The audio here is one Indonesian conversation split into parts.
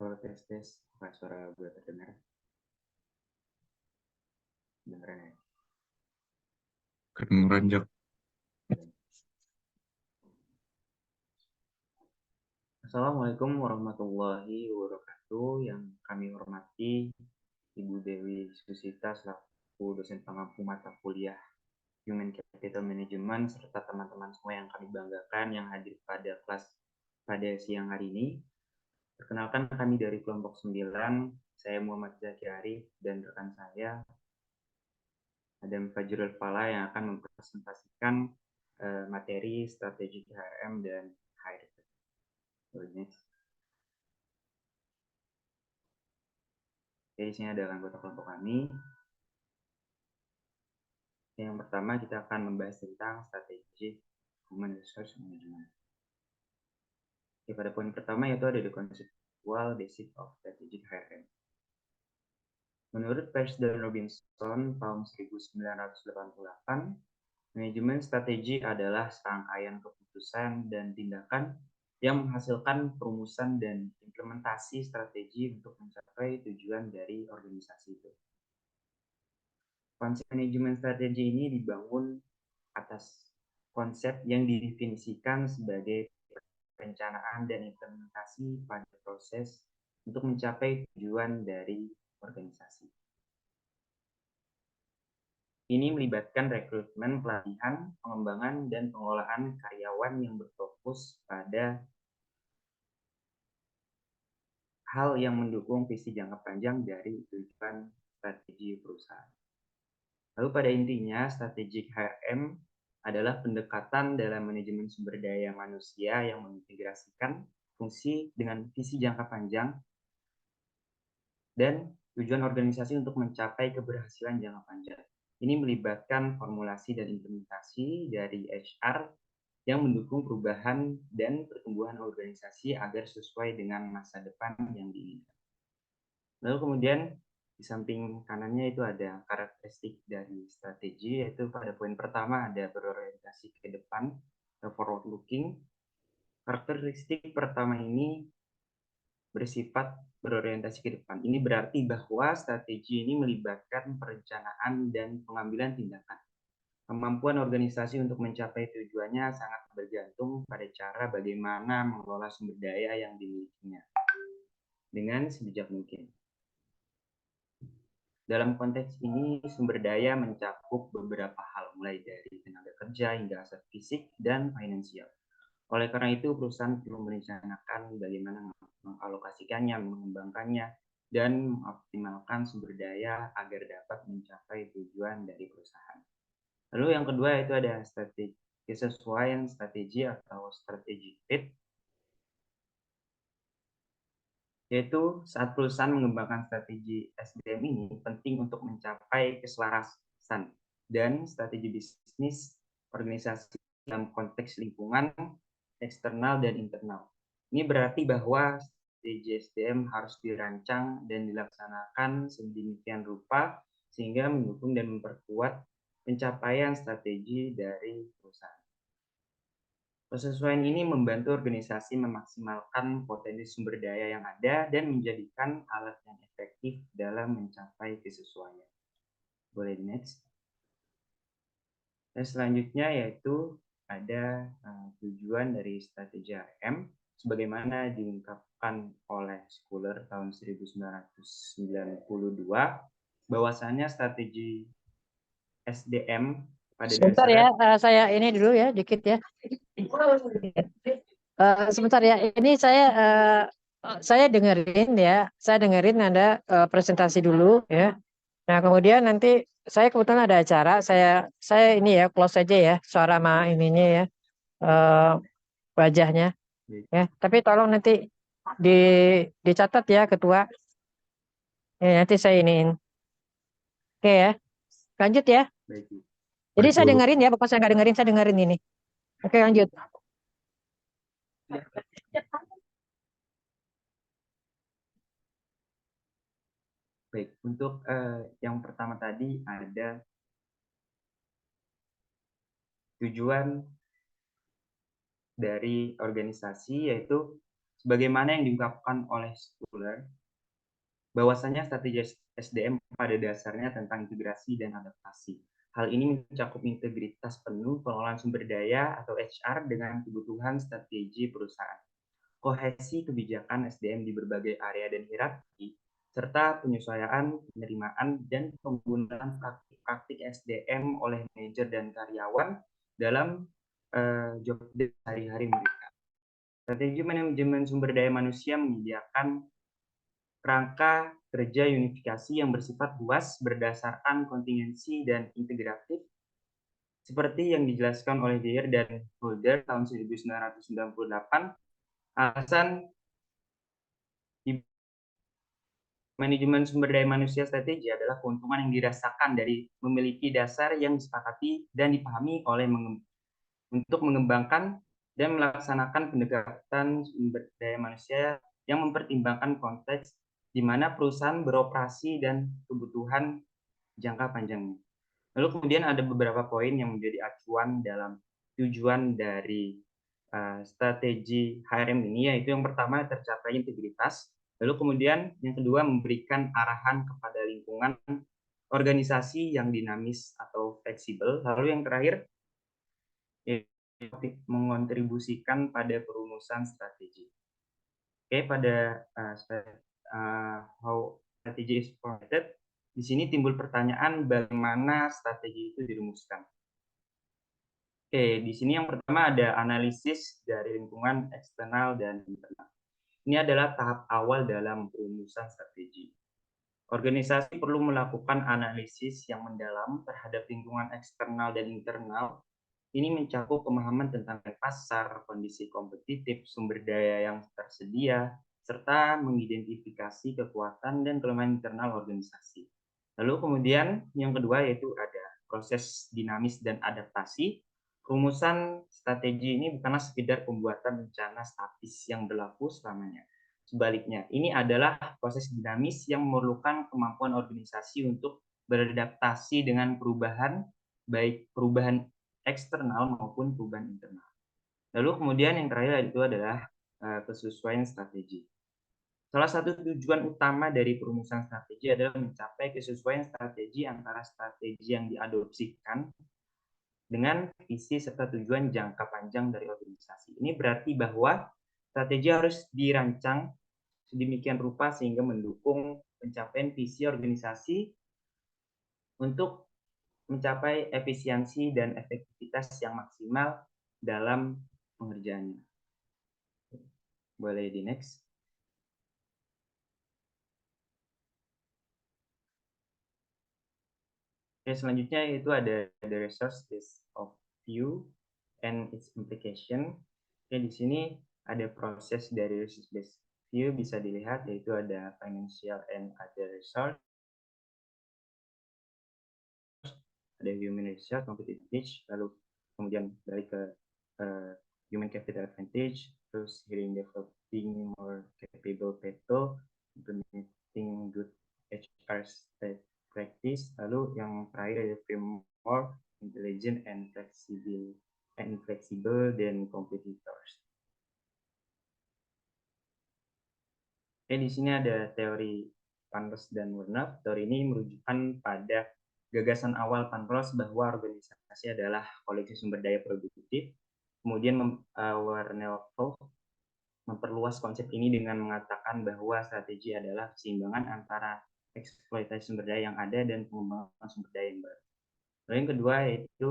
Halo, tes. Apakah suara gue terdengar? Beneran ya? Kedengeran, Jak. Assalamualaikum warahmatullahi wabarakatuh. Yang kami hormati Ibu Dewi Susita selaku dosen pengampu mata kuliah Human Capital Management serta teman-teman semua yang kami banggakan yang hadir pada kelas pada siang hari ini. Perkenalkan, kami dari kelompok 9, saya Muhammad Zaki Arif dan rekan saya Adam Fajrul Fala yang akan mempresentasikan materi strategi HRM dan HRD. Oke, di sini ada anggota kelompok kami. Yang pertama kita akan membahas tentang strategi Human Resource Management. Oke, pada poin pertama yaitu ada the conceptual basic of strategic HRM. Menurut Peirce dan Robinson tahun 1988, manajemen strategi adalah serangkaian keputusan dan tindakan yang menghasilkan perumusan dan implementasi strategi untuk mencapai tujuan dari organisasi itu. Konsep manajemen strategi ini dibangun atas konsep yang didefinisikan sebagai perencanaan dan implementasi pada proses untuk mencapai tujuan dari organisasi. Ini melibatkan rekrutmen, pelatihan, pengembangan, dan pengolahan karyawan yang berfokus pada hal yang mendukung visi jangka panjang dari tujuan strategi perusahaan. Lalu pada intinya, strategi HRM adalah pendekatan dalam manajemen sumber daya manusia yang mengintegrasikan fungsi dengan visi jangka panjang dan tujuan organisasi untuk mencapai keberhasilan jangka panjang. Ini melibatkan formulasi dan implementasi dari HR yang mendukung perubahan dan pertumbuhan organisasi agar sesuai dengan masa depan yang diinginkan. Lalu kemudian di samping kanannya itu ada karakteristik dari strategi, yaitu pada poin pertama ada berorientasi ke depan atau forward looking. Karakteristik pertama ini bersifat berorientasi ke depan. Ini berarti bahwa strategi ini melibatkan perencanaan dan pengambilan tindakan. Kemampuan organisasi untuk mencapai tujuannya sangat bergantung pada cara bagaimana mengelola sumber daya yang dimilikinya dengan sebijak mungkin. Dalam konteks ini, sumber daya mencakup beberapa hal, mulai dari tenaga kerja hingga aset fisik dan finansial. Oleh karena itu, perusahaan perlu merencanakan bagaimana mengalokasikannya, mengembangkannya, dan mengoptimalkan sumber daya agar dapat mencapai tujuan dari perusahaan. Lalu yang kedua itu ada strategi kesesuaian strategi atau strategi fit, yaitu saat perusahaan mengembangkan strategi SDM ini penting untuk mencapai keselarasan dan strategi bisnis organisasi dalam konteks lingkungan eksternal dan internal. Ini berarti bahwa strategi SDM harus dirancang dan dilaksanakan sedemikian rupa sehingga mendukung dan memperkuat pencapaian strategi dari perusahaan. Persesuaian ini membantu organisasi memaksimalkan potensi sumber daya yang ada dan menjadikan alat yang efektif dalam mencapai kesesuaian. Boleh next. Dan selanjutnya yaitu ada tujuan dari strategi HRM sebagaimana diungkapkan oleh Schuler tahun 1992, bahwasannya strategi SDM pada Sebentar dasarnya ya, saya ini dulu ya, dikit ya. Sebentar ya, ini saya dengerin ada presentasi dulu ya. Nah kemudian nanti saya kebetulan ada acara, saya ini ya close aja ya suara sama ininya ya, wajahnya ya. Tapi tolong nanti di dicatat ya ketua. Ya, nanti saya iniin. Oke ya, lanjut ya. baik. Jadi Baik, saya Guru. dengerin ya, bukan saya nggak dengerin, saya dengerin ini. Oke lanjut. Baik, untuk yang pertama tadi ada tujuan dari organisasi, yaitu Sebagaimana yang diungkapkan oleh Schuller, bahwasanya strategi SDM pada dasarnya tentang integrasi dan adaptasi. Hal ini mencakup integritas penuh pengelolaan sumber daya atau HR dengan kebutuhan strategi perusahaan, kohesi kebijakan SDM di berbagai area dan hierarki, serta penyesuaian, penerimaan, dan penggunaan praktik-praktik SDM oleh manajer dan karyawan dalam job desk sehari-hari mereka. Strategi manajemen sumber daya manusia menyediakan kerangka kerja unifikasi yang bersifat luas berdasarkan kontingensi dan integratif seperti yang dijelaskan oleh Deyer dan Holder tahun 1998. Alasan manajemen sumber daya manusia strategi adalah keuntungan yang dirasakan dari memiliki dasar yang disepakati dan dipahami oleh untuk mengembangkan dan melaksanakan pendekatan sumber daya manusia yang mempertimbangkan konteks di mana perusahaan beroperasi dan kebutuhan jangka panjangnya. Lalu kemudian ada beberapa poin yang menjadi acuan dalam tujuan dari strategi HRM ini, yaitu yang pertama tercapai integritas, lalu kemudian yang kedua memberikan arahan kepada lingkungan organisasi yang dinamis atau fleksibel, lalu yang terakhir mengontribusikan pada perumusan strategi. Oke, pada how strategy is formulated, di sini timbul pertanyaan bagaimana strategi itu dirumuskan. Oke, di sini yang pertama ada analisis dari lingkungan eksternal dan internal. Ini adalah tahap awal dalam perumusan strategi. Organisasi perlu melakukan analisis yang mendalam terhadap lingkungan eksternal dan internal. Ini mencakup pemahaman tentang pasar, kondisi kompetitif, sumber daya yang tersedia, serta mengidentifikasi kekuatan dan kelemahan internal organisasi. Lalu kemudian yang kedua yaitu ada proses dinamis dan adaptasi. Rumusan strategi ini bukanlah sekedar pembuatan rencana statis yang berlaku selamanya. Sebaliknya, ini adalah proses dinamis yang memerlukan kemampuan organisasi untuk beradaptasi dengan perubahan, baik perubahan eksternal maupun perubahan internal. Lalu kemudian yang terakhir itu adalah kesesuaian strategi. Salah satu tujuan utama dari perumusan strategi adalah mencapai kesesuaian strategi antara strategi yang diadopsikan dengan visi serta tujuan jangka panjang dari organisasi. Ini berarti bahwa strategi harus dirancang sedemikian rupa sehingga mendukung pencapaian visi organisasi untuk mencapai efisiensi dan efektivitas yang maksimal dalam pengerjaannya. Boleh di next. Oke, selanjutnya itu ada the resource base of view and its implication. Oke, di sini ada proses dari resource base view bisa dilihat, yaitu ada financial and other resource, ada human resource, competitive advantage, lalu kemudian balik ke human capital advantage, terus hearing developing more capable people, implementing good HR practice, lalu yang terakhir ada framework, intelligent and flexible than competitors. Oke, di sini ada teori Panros dan Warnock. Teori ini merujukan pada gagasan awal Panros bahwa organisasi adalah koleksi sumber daya produktif. Kemudian Warnock memperluas konsep ini dengan mengatakan bahwa strategi adalah keseimbangan antara eksploitasi sumber daya yang ada dan pengembangan sumber daya yang baru. Lalu yang kedua yaitu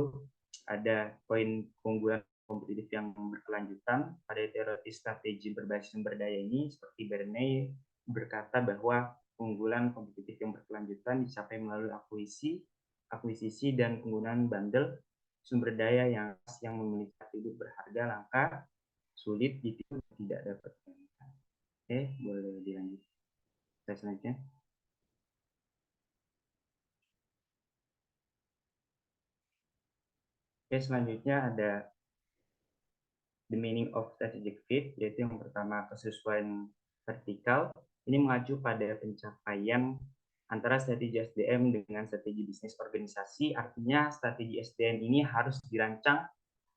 ada poin keunggulan kompetitif yang berkelanjutan. Pada teori strategi berbasis sumber daya ini, seperti Bernay berkata bahwa keunggulan kompetitif yang berkelanjutan dicapai melalui akuisisi dan penggunaan bundle sumber daya yang memiliki atribut berharga langka, sulit ditiru, tidak dapat. Oke, boleh dilanjut. Selanjutnya. Oke, selanjutnya ada the meaning of strategic fit, yaitu yang pertama kesesuaian vertikal. Ini mengacu pada pencapaian antara strategi SDM dengan strategi bisnis organisasi. Artinya strategi SDM ini harus dirancang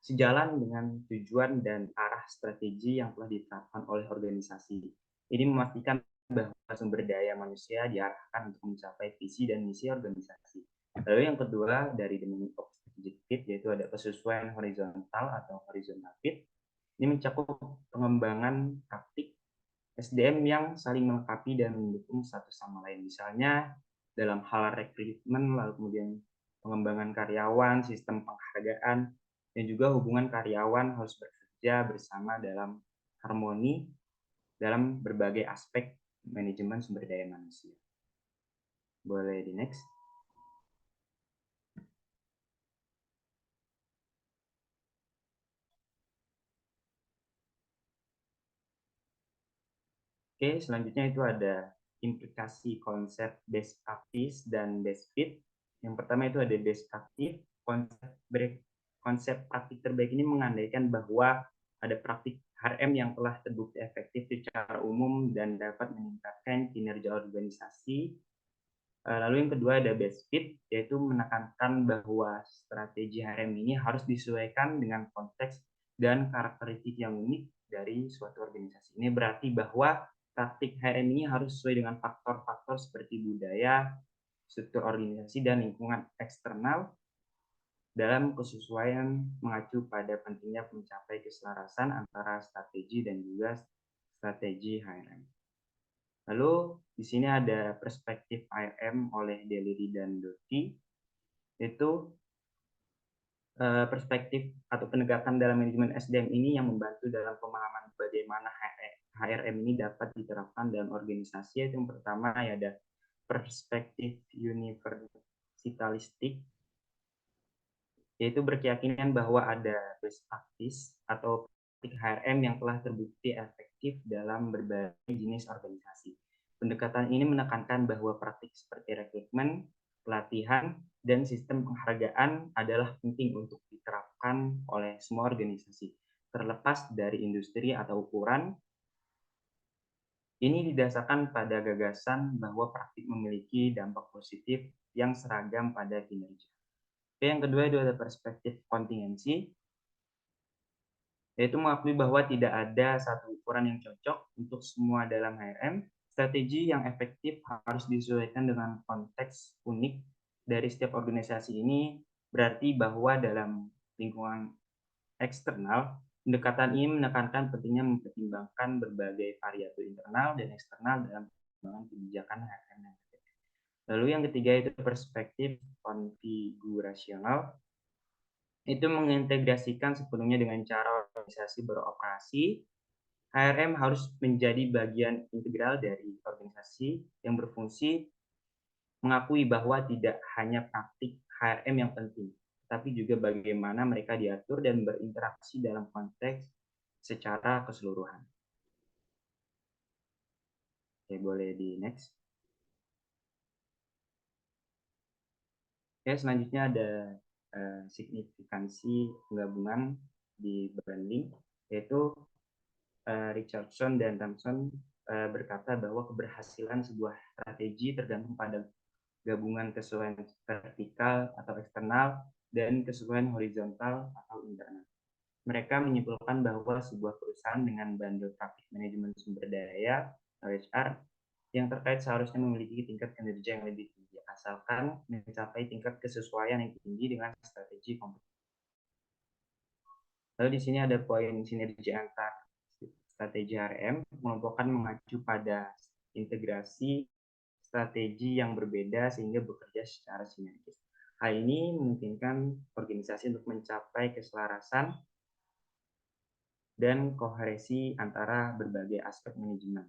sejalan dengan tujuan dan arah strategi yang telah ditetapkan oleh organisasi. Ini memastikan bahwa sumber daya manusia diarahkan untuk mencapai visi dan misi organisasi. Lalu yang kedua dari the meaning of strategic fit, yaitu ada kesesuaian horizontal atau horizontal fit. Ini mencakup pengembangan praktik SDM yang saling melengkapi dan mendukung satu sama lain. Misalnya dalam hal rekrutmen, lalu kemudian pengembangan karyawan, sistem penghargaan, dan juga hubungan karyawan harus bekerja bersama dalam harmoni dalam berbagai aspek manajemen sumber daya manusia. Boleh di next. Oke, selanjutnya itu ada implikasi konsep best practice dan best fit. Yang pertama itu ada best practice. Konsep praktik terbaik ini mengandaikan bahwa ada praktik HRM yang telah terbukti efektif secara umum dan dapat meningkatkan kinerja organisasi. Lalu yang kedua ada best fit, yaitu menekankan bahwa strategi HRM ini harus disesuaikan dengan konteks dan karakteristik yang unik dari suatu organisasi. Ini berarti bahwa praktik HRM ini harus sesuai dengan faktor-faktor seperti budaya, struktur organisasi, dan lingkungan eksternal dalam kesesuaian mengacu pada pentingnya mencapai keselarasan antara strategi dan juga strategi HRM. Lalu di sini ada perspektif HRM oleh Deleri dan Doty, yaitu perspektif atau penegakan dalam manajemen SDM ini yang membantu dalam pemahaman bagaimana HRM ini dapat diterapkan dalam organisasi. Yaitu yang pertama ada perspektif universalistik, yaitu berkeyakinan bahwa ada best practice atau HRM yang telah terbukti efektif dalam berbagai jenis organisasi. Pendekatan ini menekankan bahwa praktik seperti rekrutmen, pelatihan, dan sistem penghargaan adalah penting untuk diterapkan oleh semua organisasi, terlepas dari industri atau ukuran. Ini didasarkan pada gagasan bahwa praktik memiliki dampak positif yang seragam pada kinerja. Yang kedua itu ada perspektif kontingensi, yaitu mengakui bahwa tidak ada satu ukuran yang cocok untuk semua dalam HRM. Strategi yang efektif harus disesuaikan dengan konteks unik dari setiap organisasi. Ini berarti bahwa dalam lingkungan eksternal, pendekatan ini menekankan pentingnya mempertimbangkan berbagai variabel internal dan eksternal dalam pengembangan kebijakan HRM. Lalu yang ketiga itu perspektif konfigurasional, itu mengintegrasikan sepenuhnya dengan cara organisasi beroperasi. HRM harus menjadi bagian integral dari organisasi yang berfungsi, mengakui bahwa tidak hanya praktik HRM yang penting, tapi juga bagaimana mereka diatur dan berinteraksi dalam konteks secara keseluruhan. Oke, boleh di next. Oke, selanjutnya ada signifikansi penggabungan di branding, yaitu Richardson dan Thompson berkata bahwa keberhasilan sebuah strategi tergantung pada gabungan kesesuaian vertikal atau eksternal dan kesesuaian horizontal atau internal. Mereka menyimpulkan bahwa sebuah perusahaan dengan bundle praktik manajemen sumber daya atau HR yang terkait seharusnya memiliki tingkat kinerja yang lebih tinggi, asalkan mencapai tingkat kesesuaian yang tinggi dengan strategi kompetisi. Lalu di sini ada poin sinergi antar strategi HRM, mengelompokkan mengacu pada integrasi strategi yang berbeda sehingga bekerja secara sinergis. Hal ini memungkinkan organisasi untuk mencapai keselarasan dan koherensi antara berbagai aspek manajemen,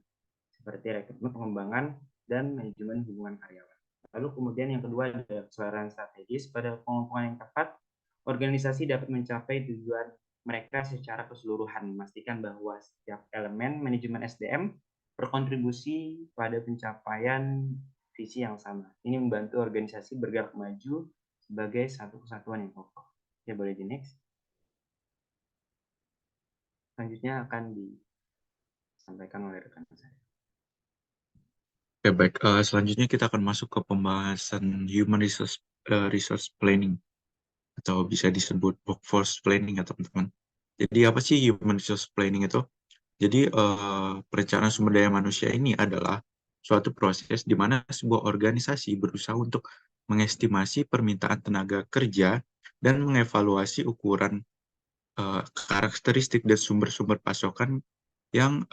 seperti rekrutmen, pengembangan, dan manajemen hubungan karyawan. Lalu kemudian yang kedua ada keselarasan strategis. Pada pengelompokan yang tepat, organisasi dapat mencapai tujuan mereka secara keseluruhan, memastikan bahwa setiap elemen manajemen SDM berkontribusi pada pencapaian visi yang sama. Ini membantu organisasi bergerak maju sebagai satu kesatuan yang kokoh. Ya, boleh di next. Selanjutnya akan disampaikan oleh rekan saya. Oke, baik. Selanjutnya kita akan masuk ke pembahasan Human Resource Planning. atau bisa disebut workforce planning ya teman-teman. Jadi apa sih human resource planning itu? Jadi perencanaan sumber daya manusia ini adalah suatu proses di mana sebuah organisasi berusaha untuk mengestimasi permintaan tenaga kerja dan mengevaluasi ukuran karakteristik dan sumber-sumber pasokan yang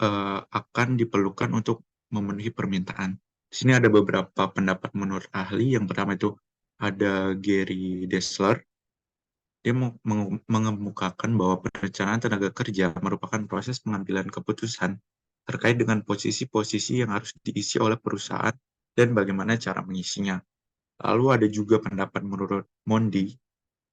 akan diperlukan untuk memenuhi permintaan. Di sini ada beberapa pendapat menurut ahli. Yang pertama itu ada Gary Dessler. Dia mengemukakan bahwa perencanaan tenaga kerja merupakan proses pengambilan keputusan terkait dengan posisi-posisi yang harus diisi oleh perusahaan dan bagaimana cara mengisinya. Lalu ada juga pendapat menurut Mondi,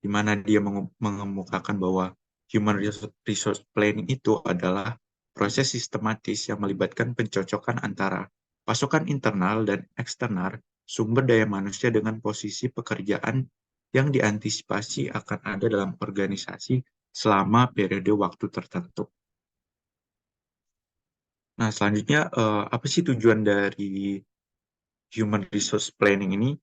di mana dia mengemukakan bahwa human resource planning itu adalah proses sistematis yang melibatkan pencocokan antara pasokan internal dan eksternal sumber daya manusia dengan posisi pekerjaan yang diantisipasi akan ada dalam organisasi selama periode waktu tertentu. Nah, selanjutnya apa sih tujuan dari human resource planning ini?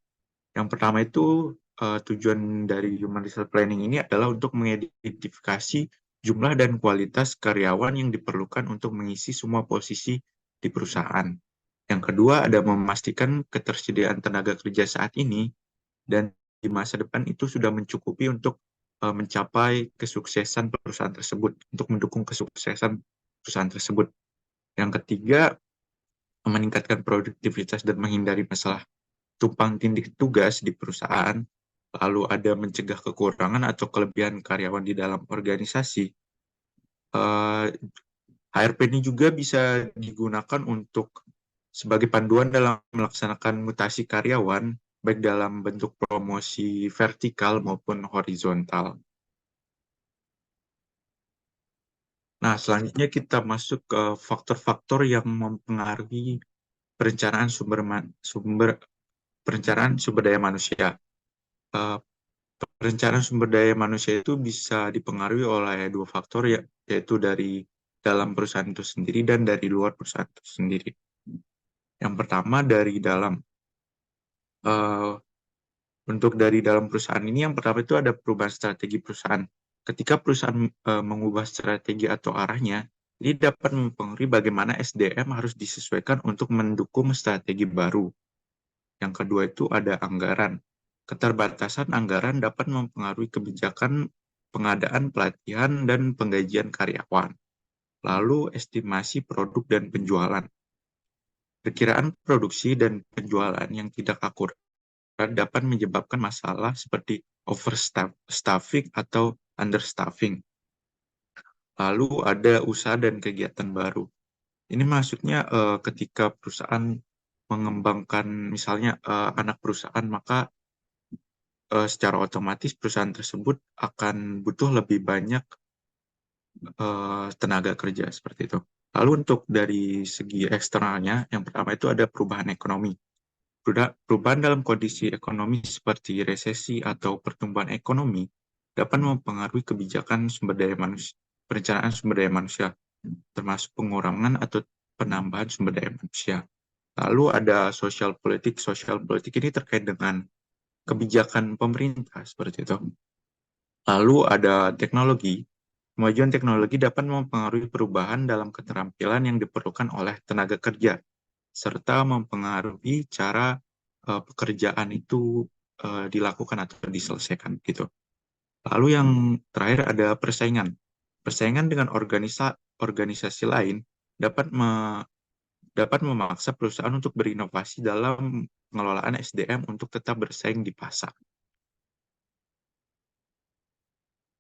Yang pertama itu tujuan dari human resource planning ini adalah untuk mengidentifikasi jumlah dan kualitas karyawan yang diperlukan untuk mengisi semua posisi di perusahaan. Yang kedua ada memastikan ketersediaan tenaga kerja saat ini dan di masa depan itu sudah mencukupi untuk mencapai kesuksesan perusahaan tersebut, untuk mendukung kesuksesan perusahaan tersebut. Yang ketiga, meningkatkan produktivitas dan menghindari masalah tumpang tindih tugas di perusahaan, lalu ada mencegah kekurangan atau kelebihan karyawan di dalam organisasi. HRP ini juga bisa digunakan untuk sebagai panduan dalam melaksanakan mutasi karyawan, baik dalam bentuk promosi vertikal maupun horizontal. Nah, selanjutnya kita masuk ke faktor-faktor yang mempengaruhi perencanaan sumber daya manusia. Perencanaan sumber daya manusia itu bisa dipengaruhi oleh dua faktor, yaitu dari dalam perusahaan itu sendiri dan dari luar perusahaan itu sendiri. Yang pertama dari dalam. Untuk dari dalam perusahaan ini, yang pertama itu ada perubahan strategi perusahaan. Ketika perusahaan mengubah strategi atau arahnya, ini dapat mempengaruhi bagaimana SDM harus disesuaikan untuk mendukung strategi baru. Yang kedua itu ada anggaran. Keterbatasan anggaran dapat mempengaruhi kebijakan pengadaan pelatihan dan penggajian karyawan. Lalu estimasi produk dan penjualan. Perkiraan produksi dan penjualan yang tidak akurat dapat menyebabkan masalah seperti overstaffing atau understaffing. Lalu ada usaha dan kegiatan baru. Ini maksudnya ketika perusahaan mengembangkan misalnya anak perusahaan, maka secara otomatis perusahaan tersebut akan butuh lebih banyak tenaga kerja seperti itu. Lalu untuk dari segi eksternalnya, yang pertama itu ada perubahan ekonomi. Perubahan dalam kondisi ekonomi seperti resesi atau pertumbuhan ekonomi dapat mempengaruhi kebijakan perencanaan sumber daya manusia, termasuk pengurangan atau penambahan sumber daya manusia. Lalu ada sosial politik. Sosial politik ini terkait dengan kebijakan pemerintah seperti itu. Lalu ada teknologi. Kemajuan teknologi dapat mempengaruhi perubahan dalam keterampilan yang diperlukan oleh tenaga kerja, serta mempengaruhi cara pekerjaan itu dilakukan atau diselesaikan gitu. Lalu yang terakhir ada persaingan. Persaingan dengan organisasi lain dapat memaksa perusahaan untuk berinovasi dalam pengelolaan SDM untuk tetap bersaing di pasar.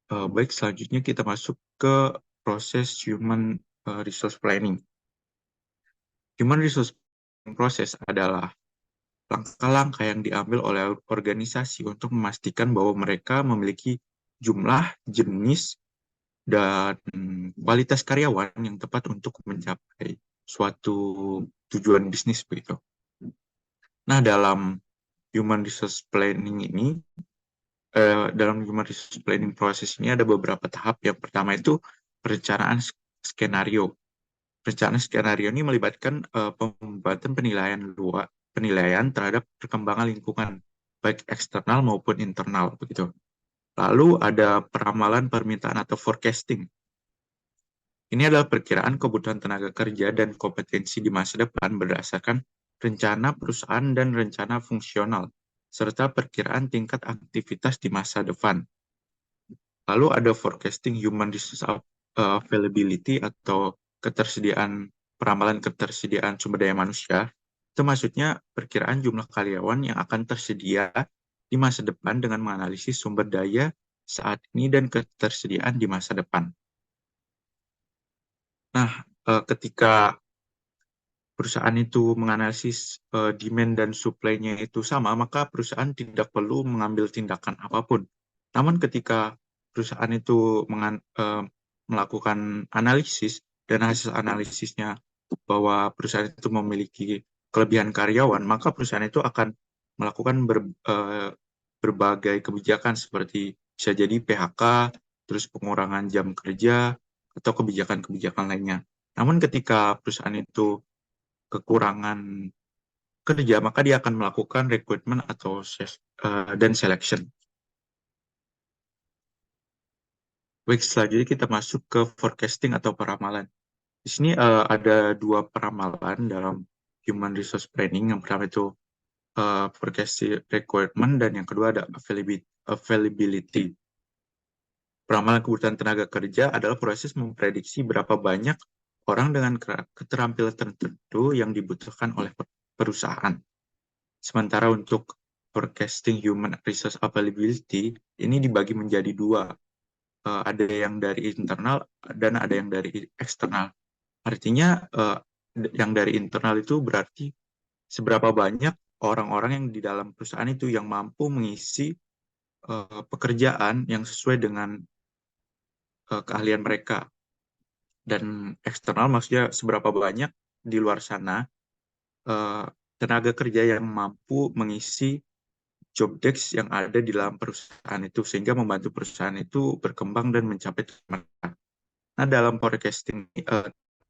Baik, selanjutnya kita masuk ke proses human resource planning. Human resource planning proses adalah langkah-langkah yang diambil oleh organisasi untuk memastikan bahwa mereka memiliki jumlah, jenis, dan kualitas karyawan yang tepat untuk mencapai suatu tujuan bisnis begitu. Nah, dalam human resource planning ini, dalam human resource planning proses ini ada beberapa tahap. Yang pertama itu perencanaan skenario. Perencanaan skenario ini melibatkan pembuatan penilaian terhadap perkembangan lingkungan, baik eksternal maupun internal begitu. Lalu ada peramalan permintaan atau forecasting. Ini adalah perkiraan kebutuhan tenaga kerja dan kompetensi di masa depan berdasarkan rencana perusahaan dan rencana fungsional, serta perkiraan tingkat aktivitas di masa depan. Lalu ada forecasting human resource availability atau peramalan ketersediaan sumber daya manusia. Itu maksudnya perkiraan jumlah karyawan yang akan tersedia di masa depan dengan menganalisis sumber daya saat ini dan ketersediaan di masa depan. Nah, ketika perusahaan itu menganalisis demand dan supply-nya itu sama, maka perusahaan tidak perlu mengambil tindakan apapun. Namun ketika perusahaan itu melakukan analisis dan hasil analisisnya bahwa perusahaan itu memiliki kelebihan karyawan, maka perusahaan itu akan melakukan berbagai kebijakan seperti bisa jadi PHK, terus pengurangan jam kerja, atau kebijakan-kebijakan lainnya. Namun ketika perusahaan itu kekurangan kerja, maka dia akan melakukan recruitment atau dan selection. Baik, selanjutnya kita masuk ke forecasting atau peramalan. Di sini ada dua peramalan dalam human resource planning. Yang pertama itu forecasting requirement dan yang kedua ada availability. Peramalan kebutuhan tenaga kerja adalah proses memprediksi berapa banyak orang dengan keterampilan tertentu yang dibutuhkan oleh perusahaan. Sementara untuk forecasting human resource availability, ini dibagi menjadi dua. Ada yang dari internal dan ada yang dari eksternal. Artinya yang dari internal itu berarti seberapa banyak orang-orang yang di dalam perusahaan itu yang mampu mengisi pekerjaan yang sesuai dengan keahlian mereka. Dan eksternal maksudnya seberapa banyak di luar sana tenaga kerja yang mampu mengisi job desk yang ada di dalam perusahaan itu sehingga membantu perusahaan itu berkembang dan mencapai tujuan. Nah, dalam forecasting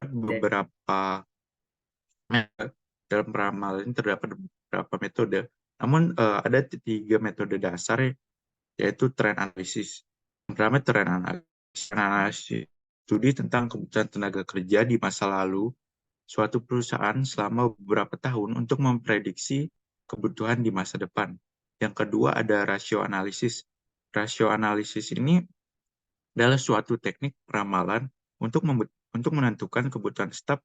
beberapa dalam peramalan terdapat beberapa metode. Namun ada 3 metode dasar yaitu trend analysis. Yang pertama trend analysis, studi tentang kebutuhan tenaga kerja di masa lalu suatu perusahaan selama beberapa tahun untuk memprediksi kebutuhan di masa depan. Yang kedua ada rasio analisis. Rasio analisis ini adalah suatu teknik peramalan untuk menentukan kebutuhan staf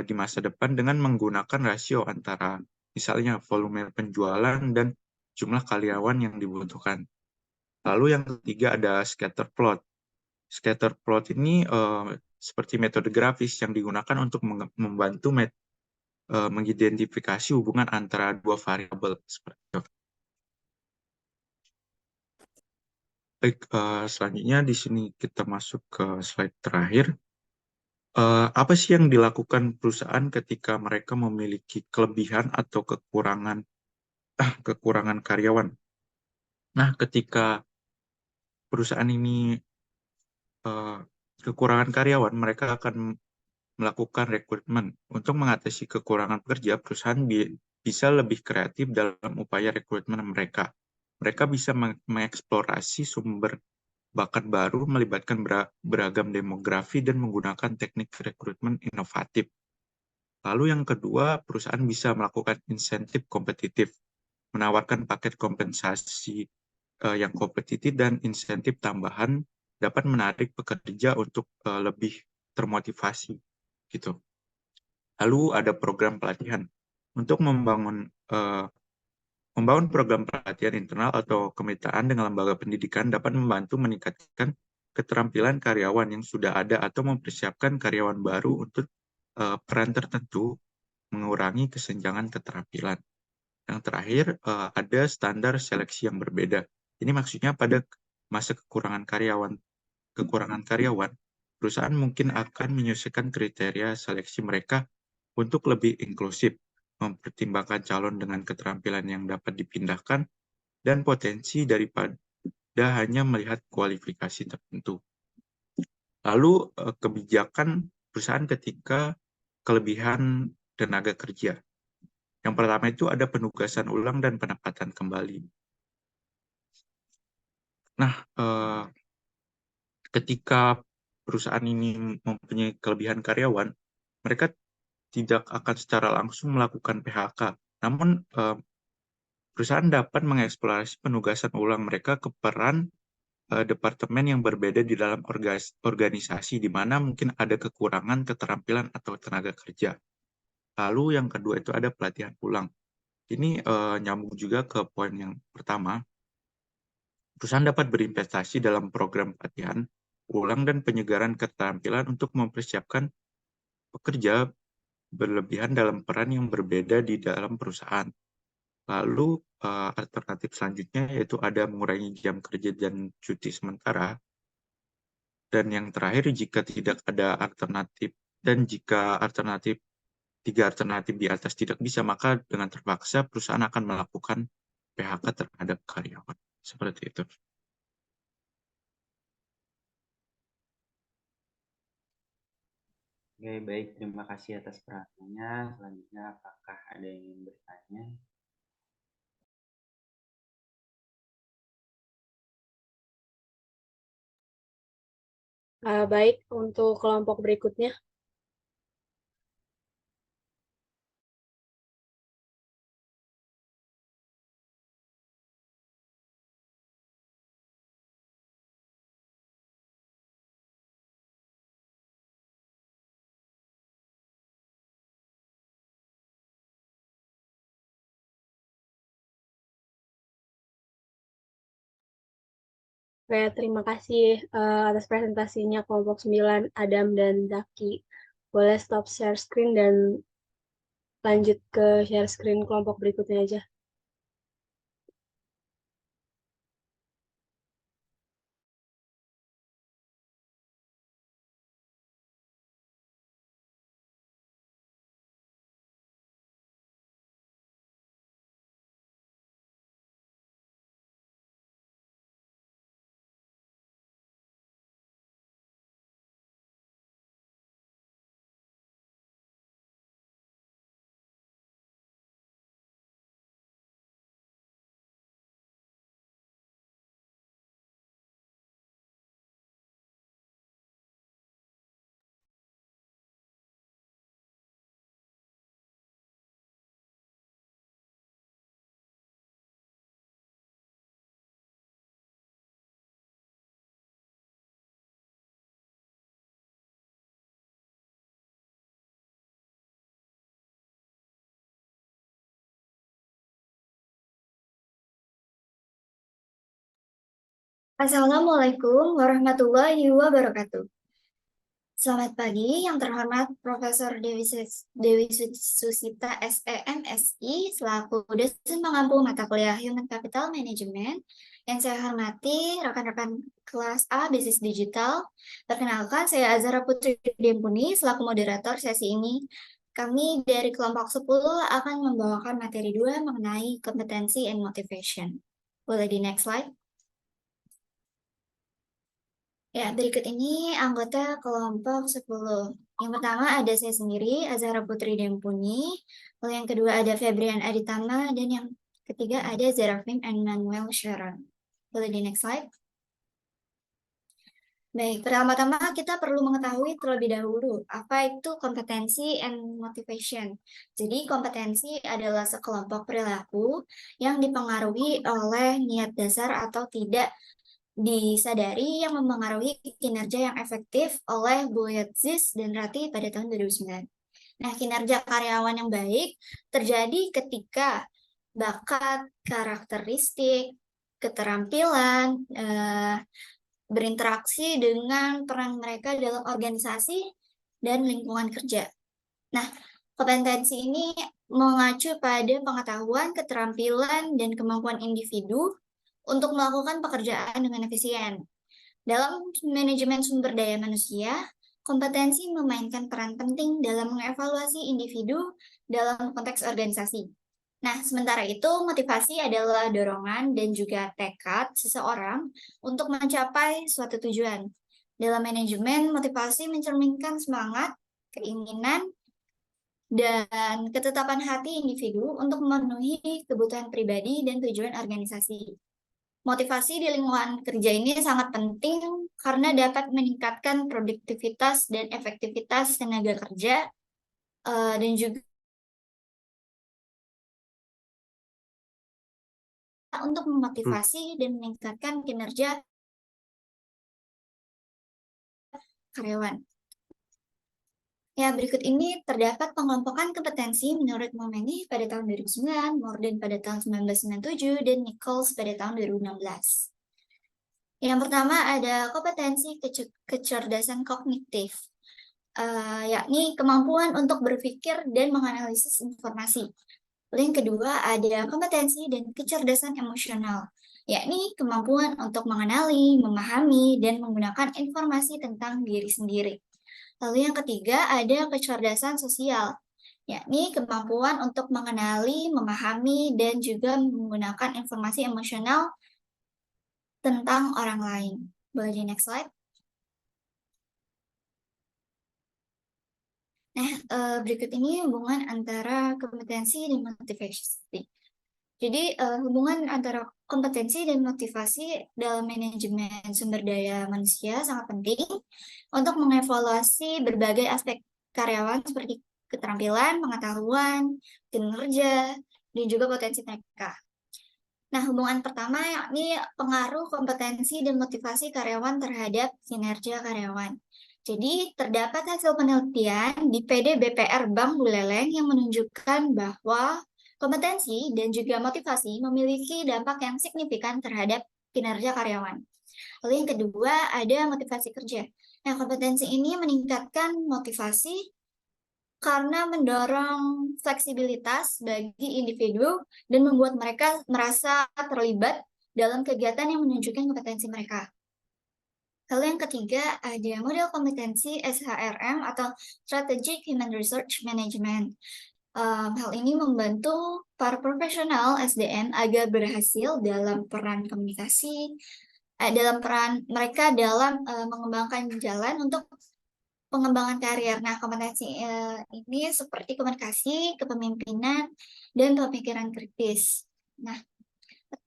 di masa depan dengan menggunakan rasio antara misalnya volume penjualan dan jumlah karyawan yang dibutuhkan. Lalu yang ketiga ada scatter plot. Scatter plot ini seperti metode grafis yang digunakan untuk membantu mengidentifikasi hubungan antara dua variabel seperti itu. Baik, selanjutnya di sini kita masuk ke slide terakhir. Apa sih yang dilakukan perusahaan ketika mereka memiliki kelebihan atau kekurangan karyawan? Nah, ketika perusahaan ini kekurangan karyawan, mereka akan melakukan rekrutmen. Untuk mengatasi kekurangan pekerja, perusahaan bisa lebih kreatif dalam upaya rekrutmen mereka. Mereka bisa mengeksplorasi sumber bakat baru, melibatkan beragam demografi, dan menggunakan teknik rekrutmen inovatif. Lalu yang kedua, perusahaan bisa melakukan insentif kompetitif, menawarkan paket kompensasi yang kompetitif dan insentif tambahan dapat menarik pekerja untuk lebih termotivasi gitu. Lalu ada program pelatihan. Untuk membangun program pelatihan internal atau kemitraan dengan lembaga pendidikan dapat membantu meningkatkan keterampilan karyawan yang sudah ada atau mempersiapkan karyawan baru untuk peran tertentu, mengurangi kesenjangan keterampilan. Yang terakhir, ada standar seleksi yang berbeda. Ini maksudnya pada masa kekurangan karyawan, perusahaan mungkin akan menyesuaikan kriteria seleksi mereka untuk lebih inklusif, mempertimbangkan calon dengan keterampilan yang dapat dipindahkan, dan potensi daripada hanya melihat kualifikasi tertentu. Lalu, kebijakan perusahaan ketika kelebihan tenaga kerja. Yang pertama itu ada penugasan ulang dan penempatan kembali. Nah, ketika perusahaan ini mempunyai kelebihan karyawan, mereka tidak akan secara langsung melakukan PHK. Namun, perusahaan dapat mengeksplorasi penugasan ulang mereka ke peran departemen yang berbeda di dalam organisasi, di mana mungkin ada kekurangan keterampilan atau tenaga kerja. Lalu yang kedua itu ada pelatihan ulang. Ini nyambung juga ke poin yang pertama. Perusahaan dapat berinvestasi dalam program pelatihan ulang dan penyegaran keterampilan untuk mempersiapkan pekerja berlebihan dalam peran yang berbeda di dalam perusahaan. Lalu alternatif selanjutnya yaitu ada mengurangi jam kerja dan cuti sementara. Dan yang terakhir, jika tidak ada alternatif dan jika tiga alternatif di atas tidak bisa, maka dengan terpaksa perusahaan akan melakukan PHK terhadap karyawan. Seperti itu. Oke, baik. Terima kasih atas perhatiannya. Selanjutnya, apakah ada yang ingin bertanya? Baik, untuk kelompok berikutnya. Oke, terima kasih atas presentasinya kelompok 9, Adam dan Zaki. Boleh stop share screen dan lanjut ke share screen kelompok berikutnya aja. Assalamualaikum warahmatullahi wabarakatuh. Selamat pagi, yang terhormat Profesor Dewi Susita SEMSI selaku dosen pengampu mata kuliah Human Capital Management. Yang saya hormati rekan-rekan kelas A Bisnis Digital. Perkenalkan, saya Azhara Putri Dempuni selaku moderator sesi ini. Kami dari kelompok 10 akan membawakan materi 2 mengenai kompetensi and motivation. Boleh di next slide. Ya, berikut ini anggota kelompok 10. Yang pertama ada saya sendiri, Azhara Putri Dempuni. Lalu yang kedua ada Febrian Aditama. Dan yang ketiga ada Zerafim and Manuel Sharon. Boleh di next slide. Baik, pertama-tama kita perlu mengetahui terlebih dahulu apa itu kompetensi and motivation. Jadi kompetensi adalah sekelompok perilaku yang dipengaruhi oleh niat dasar atau tidak disadari yang mempengaruhi kinerja yang efektif oleh Boyatzis dan Rati pada tahun 2009. Nah, kinerja karyawan yang baik terjadi ketika bakat, karakteristik, keterampilan, berinteraksi dengan peran mereka dalam organisasi dan lingkungan kerja. Nah, kompetensi ini mengacu pada pengetahuan, keterampilan, dan kemampuan individu untuk melakukan pekerjaan dengan efisien. Dalam manajemen sumber daya manusia, kompetensi memainkan peran penting dalam mengevaluasi individu dalam konteks organisasi. Nah, sementara itu motivasi adalah dorongan dan juga tekad seseorang untuk mencapai suatu tujuan. Dalam manajemen, motivasi mencerminkan semangat, keinginan, dan ketetapan hati individu untuk memenuhi kebutuhan pribadi dan tujuan organisasi. Motivasi di lingkungan kerja ini sangat penting karena dapat meningkatkan produktivitas dan efektivitas tenaga kerja, dan juga untuk memotivasi dan meningkatkan kinerja karyawan. Ya, berikut ini terdapat pengelompokan kompetensi menurut Momeni pada tahun 2009, Morden pada tahun 1997, dan Nichols pada tahun 2016. Yang pertama ada kompetensi kecerdasan kognitif, yakni kemampuan untuk berpikir dan menganalisis informasi. Lalu yang kedua ada kompetensi dan kecerdasan emosional, yakni kemampuan untuk mengenali, memahami, dan menggunakan informasi tentang diri sendiri. Lalu yang ketiga ada kecerdasan sosial, yakni kemampuan untuk mengenali, memahami, dan juga menggunakan informasi emosional tentang orang lain. Boleh di next slide. Nah, berikut ini hubungan antara kompetensi dan motivasi. Jadi, hubungan antara kompetensi dan motivasi dalam manajemen sumber daya manusia sangat penting untuk mengevaluasi berbagai aspek karyawan seperti keterampilan, pengetahuan, kinerja, dan juga potensi mereka. Nah, hubungan pertama yakni pengaruh kompetensi dan motivasi karyawan terhadap kinerja karyawan. Jadi, terdapat hasil penelitian di PD BPR Bank Buleleng yang menunjukkan bahwa kompetensi dan juga motivasi memiliki dampak yang signifikan terhadap kinerja karyawan. Lalu yang kedua ada motivasi kerja. Nah, kompetensi ini meningkatkan motivasi karena mendorong fleksibilitas bagi individu dan membuat mereka merasa terlibat dalam kegiatan yang menunjukkan kompetensi mereka. Lalu yang ketiga ada model kompetensi SHRM atau Strategic Human Resource Management. Hal ini membantu para profesional SDM agar berhasil dalam peran komunikasi, dalam peran mereka dalam mengembangkan jalan untuk pengembangan karier. Nah, kompetensi ini seperti komunikasi, kepemimpinan, dan pemikiran kritis. Nah,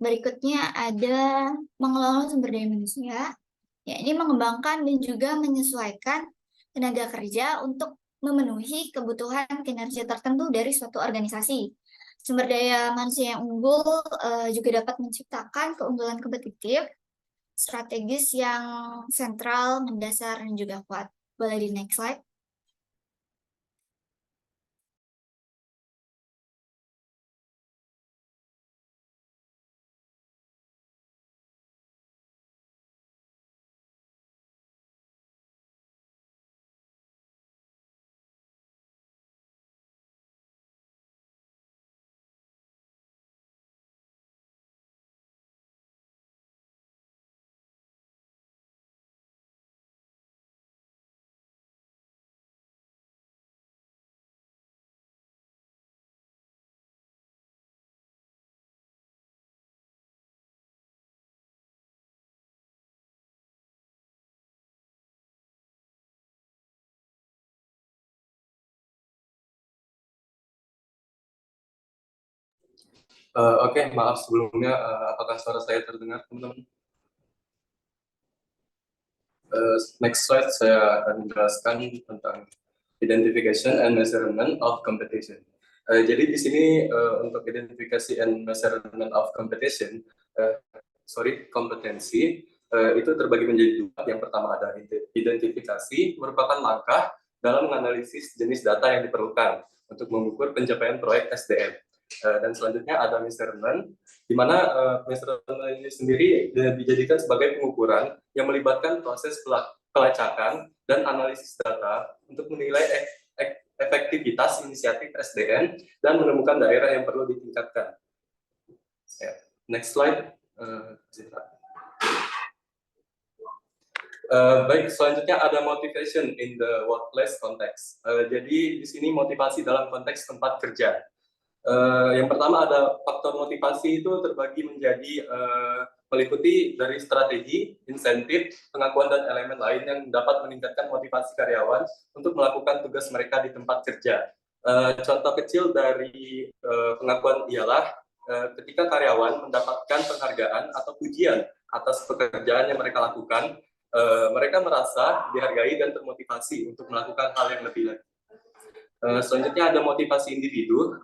berikutnya ada mengelola sumber daya manusia, ya ini mengembangkan dan juga menyesuaikan tenaga kerja untuk memenuhi kebutuhan kinerja tertentu dari suatu organisasi. Sumber daya manusia yang unggul juga dapat menciptakan keunggulan kompetitif, strategis yang sentral, mendasar, dan juga kuat. Boleh di next slide. Oke, maaf sebelumnya, apakah suara saya terdengar, teman-teman? Next slide, saya akan menjelaskan tentang identification and measurement of competition. Jadi di sini untuk identifikasi and measurement of competition, kompetensi, itu terbagi menjadi dua. Yang pertama ada identifikasi, merupakan langkah dalam menganalisis jenis data yang diperlukan untuk mengukur pencapaian proyek SDM. Dan selanjutnya ada measurement, di mana measurement ini sendiri dijadikan sebagai pengukuran yang melibatkan proses pelacakan dan analisis data untuk menilai efektivitas inisiatif SDM dan menemukan daerah yang perlu ditingkatkan. Next slide. Baik, selanjutnya ada motivation in the workplace context. Jadi di sini motivasi dalam konteks tempat kerja. Yang pertama ada faktor motivasi itu terbagi menjadi meliputi dari strategi, insentif, pengakuan dan elemen lain yang dapat meningkatkan motivasi karyawan untuk melakukan tugas mereka di tempat kerja. Contoh kecil dari pengakuan ialah ketika karyawan mendapatkan penghargaan atau pujian atas pekerjaan yang mereka lakukan, mereka merasa dihargai dan termotivasi untuk melakukan hal yang lebih lagi. Selanjutnya ada motivasi individu.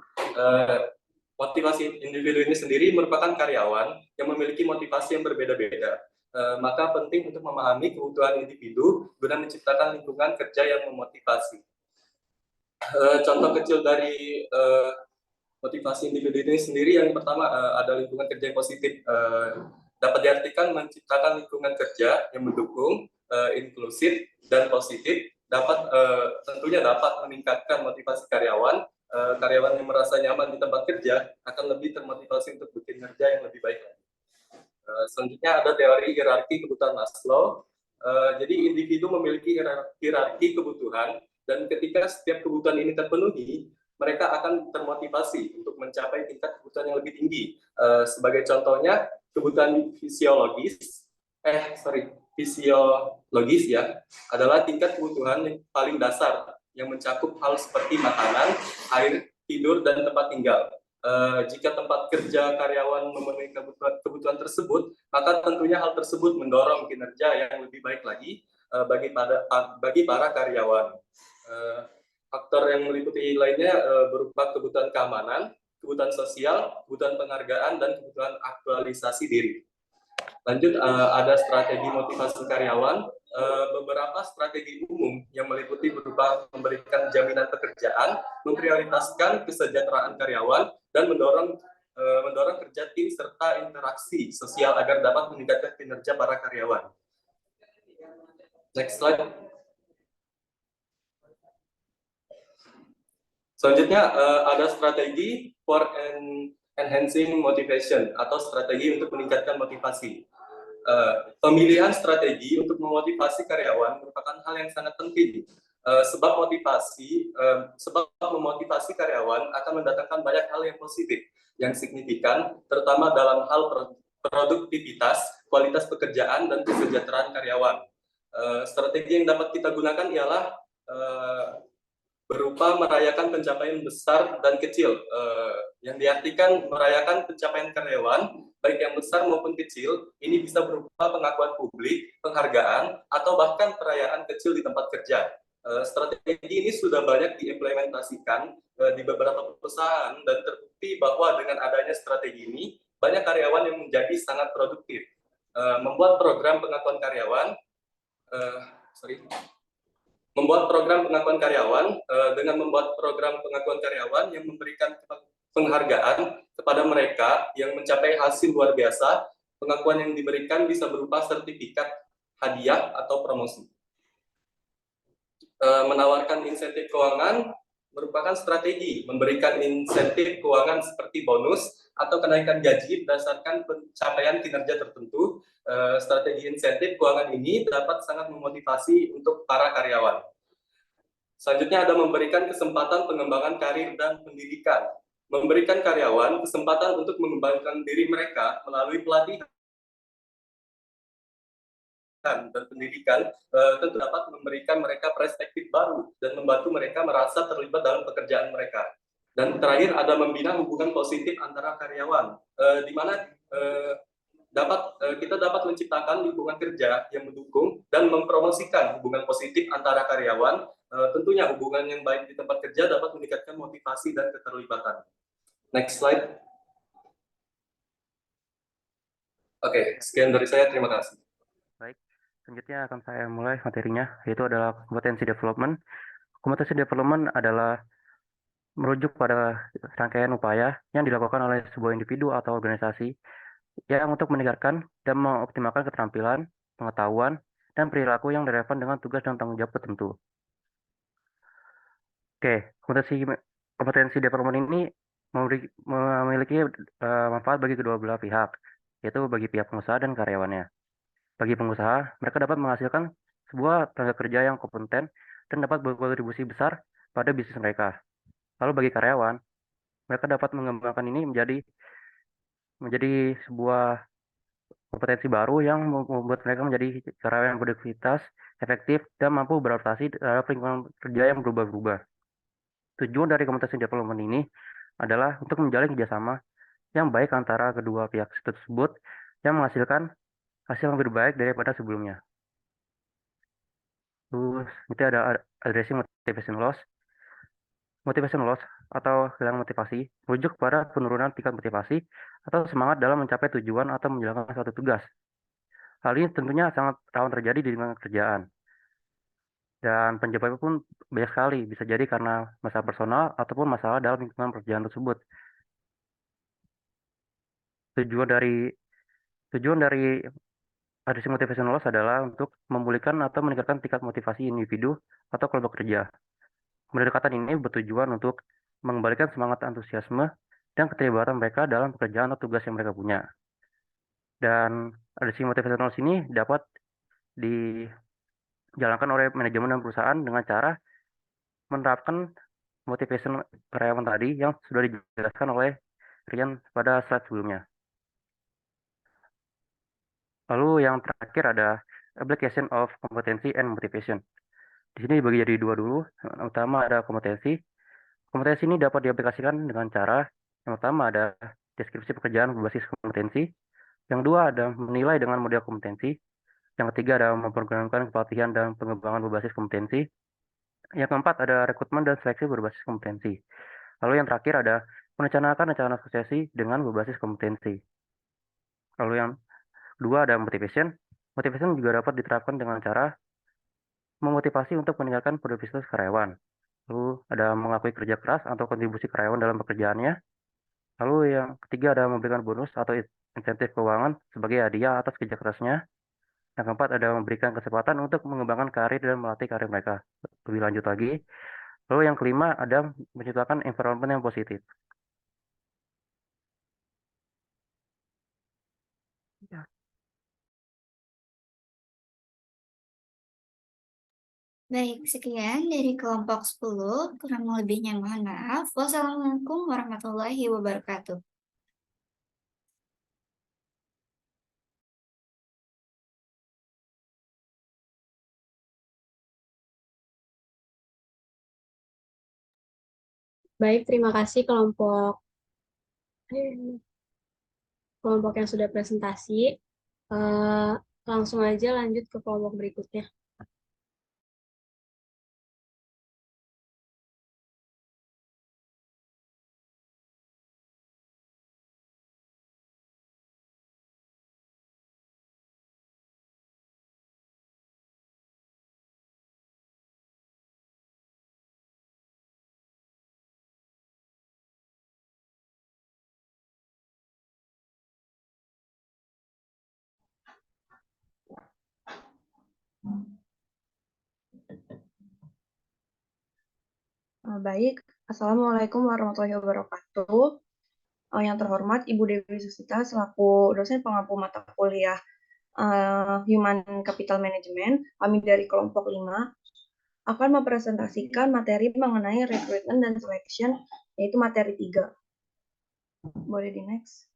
Motivasi individu ini sendiri merupakan karyawan yang memiliki motivasi yang berbeda-beda. Maka penting untuk memahami kebutuhan individu guna menciptakan lingkungan kerja yang memotivasi. Contoh kecil dari motivasi individu ini sendiri, yang pertama ada lingkungan kerja yang positif. Dapat diartikan menciptakan lingkungan kerja yang mendukung, inklusif, dan positif, tentunya dapat meningkatkan motivasi karyawan. Karyawan yang merasa nyaman di tempat kerja akan lebih termotivasi untuk bekerja yang lebih baik lagi. Selanjutnya ada teori hierarki kebutuhan Maslow. Jadi individu memiliki hierarki kebutuhan, dan ketika setiap kebutuhan ini terpenuhi, mereka akan termotivasi untuk mencapai tingkat kebutuhan yang lebih tinggi. Sebagai contohnya, kebutuhan fisiologis ya, adalah tingkat kebutuhan yang paling dasar yang mencakup hal seperti makanan, air, tidur, dan tempat tinggal. Jika tempat kerja karyawan memenuhi kebutuhan tersebut, maka tentunya hal tersebut mendorong kinerja yang lebih baik lagi bagi para karyawan. Faktor yang meliputi lainnya berupa kebutuhan keamanan, kebutuhan sosial, kebutuhan penghargaan, dan kebutuhan aktualisasi diri. Lanjut, ada strategi motivasi karyawan. Beberapa strategi umum yang meliputi berupa memberikan jaminan pekerjaan, memprioritaskan kesejahteraan karyawan, dan mendorong kerja tim serta interaksi sosial agar dapat meningkatkan kinerja para karyawan. Next slide. Selanjutnya ada strategi for enhancing motivation atau strategi untuk meningkatkan motivasi. Pemilihan strategi untuk memotivasi karyawan merupakan hal yang sangat penting, sebab memotivasi karyawan akan mendatangkan banyak hal yang positif, yang signifikan, terutama dalam hal produktivitas, kualitas pekerjaan, dan kesejahteraan karyawan. Strategi yang dapat kita gunakan ialah berupa merayakan pencapaian besar dan kecil, yang diartikan merayakan pencapaian karyawan, baik yang besar maupun kecil. Ini bisa berupa pengakuan publik, penghargaan, atau bahkan perayaan kecil di tempat kerja. Strategi ini sudah banyak diimplementasikan di beberapa perusahaan, dan terbukti bahwa dengan adanya strategi ini, banyak karyawan yang menjadi sangat produktif. Membuat program pengakuan karyawan, dengan membuat program pengakuan karyawan yang memberikan penghargaan kepada mereka yang mencapai hasil luar biasa. Pengakuan yang diberikan bisa berupa sertifikat, hadiah, atau promosi. Menawarkan insentif keuangan merupakan strategi, memberikan insentif keuangan seperti bonus atau kenaikan gaji berdasarkan pencapaian kinerja tertentu. Strategi insentif keuangan ini dapat sangat memotivasi untuk para karyawan. Selanjutnya ada memberikan kesempatan pengembangan karir dan pendidikan. Memberikan karyawan kesempatan untuk mengembangkan diri mereka melalui pelatihan dan pendidikan tentu dapat memberikan mereka perspektif baru dan membantu mereka merasa terlibat dalam pekerjaan mereka. Dan terakhir ada membina hubungan positif antara karyawan, di mana kita dapat menciptakan lingkungan kerja yang mendukung dan mempromosikan hubungan positif antara karyawan. Tentunya hubungan yang baik di tempat kerja dapat meningkatkan motivasi dan keterlibatan. Next slide. Oke, sekian dari saya. Terima kasih. Baik, selanjutnya akan saya mulai materinya, yaitu adalah kompetensi development. Kompetensi development adalah merujuk pada rangkaian upaya yang dilakukan oleh sebuah individu atau organisasi yang untuk meningkatkan dan mengoptimalkan keterampilan, pengetahuan, dan perilaku yang relevan dengan tugas dan tanggung jawab tertentu. Oke, kompetensi development ini memiliki manfaat bagi kedua belah pihak, yaitu bagi pihak pengusaha dan karyawannya. Bagi pengusaha, mereka dapat menghasilkan sebuah tenaga kerja yang kompeten dan dapat berkontribusi besar pada bisnis mereka. Lalu bagi karyawan, mereka dapat mengembangkan ini menjadi sebuah kompetensi baru yang membuat mereka menjadi karyawan yang berintegritas, efektif, dan mampu beradaptasi terhadap lingkungan kerja yang berubah-ubah. Tujuan dari kompetensi development ini adalah untuk menjalin kerjasama yang baik antara kedua pihak tersebut yang menghasilkan hasil yang lebih baik daripada sebelumnya. Terus nanti ada addressing motivation loss. Motivation loss atau kehilangan motivasi merujuk pada penurunan tingkat motivasi atau semangat dalam mencapai tujuan atau menjalankan suatu tugas. Hal ini tentunya sangat rawan terjadi di lingkungan kerjaan. Dan penyebabnya pun banyak sekali, bisa jadi karena masalah personal ataupun masalah dalam lingkungan pekerjaan tersebut. Tujuan dari addressing motivation loss adalah untuk memulihkan atau meningkatkan tingkat motivasi individu atau kelompok kerja. Pendekatan ini bertujuan untuk mengembalikan semangat antusiasme dan keterlibatan mereka dalam pekerjaan atau tugas yang mereka punya. Dan addressing motivation loss ini dapat dijalankan oleh manajemen dan perusahaan dengan cara menerapkan motivation karyawan tadi yang sudah dijelaskan oleh Rian pada slide sebelumnya. Lalu yang terakhir ada application of competency and motivation. Di sini dibagi jadi dua dulu. Yang utama ada kompetensi. Kompetensi ini dapat diaplikasikan dengan cara yang pertama ada deskripsi pekerjaan berbasis kompetensi. Yang dua ada menilai dengan model kompetensi. Yang ketiga ada memprogramkan pelatihan dan pengembangan berbasis kompetensi. Yang keempat ada rekrutmen dan seleksi berbasis kompetensi. Lalu yang terakhir ada merencanakan rencana suksesi dengan berbasis kompetensi. Lalu yang kedua ada motivation. Motivation juga dapat diterapkan dengan cara memotivasi untuk meningkatkan produktivitas karyawan. Lalu ada mengakui kerja keras atau kontribusi karyawan dalam pekerjaannya. Lalu yang ketiga ada memberikan bonus atau insentif keuangan sebagai hadiah atas kerja kerasnya. Yang keempat ada memberikan kesempatan untuk mengembangkan karir dan melatih karir mereka lebih lanjut lagi. Lalu yang kelima ada menciptakan environment yang positif. Baik, sekian dari kelompok 10. Kurang lebihnya mohon maaf. Wassalamualaikum warahmatullahi wabarakatuh. Baik, terima kasih kelompok yang sudah presentasi. Langsung aja lanjut ke kelompok berikutnya. Baik, Assalamualaikum warahmatullahi wabarakatuh. Yang terhormat Ibu Dewi Susita selaku dosen pengampu mata kuliah Human Capital Management, kami dari kelompok 5 akan mempresentasikan materi mengenai recruitment dan selection, yaitu materi 3. Boleh di next.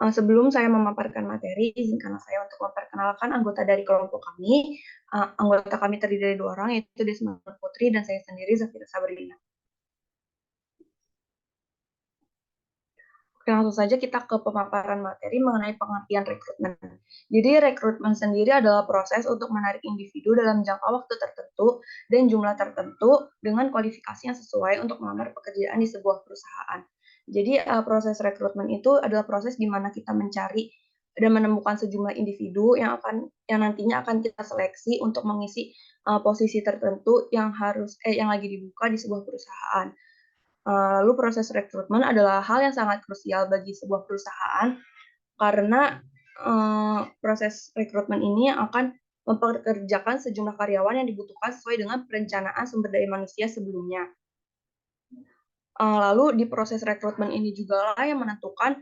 Sebelum saya memaparkan materi, izinkan saya untuk memperkenalkan anggota dari kelompok kami. Anggota kami terdiri dari 2 orang, yaitu Desma Putri dan saya sendiri, Zafira Sabrina. Oke, langsung saja kita ke pemaparan materi mengenai pengertian rekrutmen. Jadi, rekrutmen sendiri adalah proses untuk menarik individu dalam jangka waktu tertentu dan jumlah tertentu dengan kualifikasi yang sesuai untuk melamar pekerjaan di sebuah perusahaan. Jadi, proses rekrutmen itu adalah proses di mana kita mencari dan menemukan sejumlah individu yang nantinya akan kita seleksi untuk mengisi posisi tertentu yang lagi dibuka di sebuah perusahaan. Lalu proses rekrutmen adalah hal yang sangat krusial bagi sebuah perusahaan karena proses rekrutmen ini akan mempekerjakan sejumlah karyawan yang dibutuhkan sesuai dengan perencanaan sumber daya manusia sebelumnya. Lalu di proses rekrutmen ini juga lah yang menentukan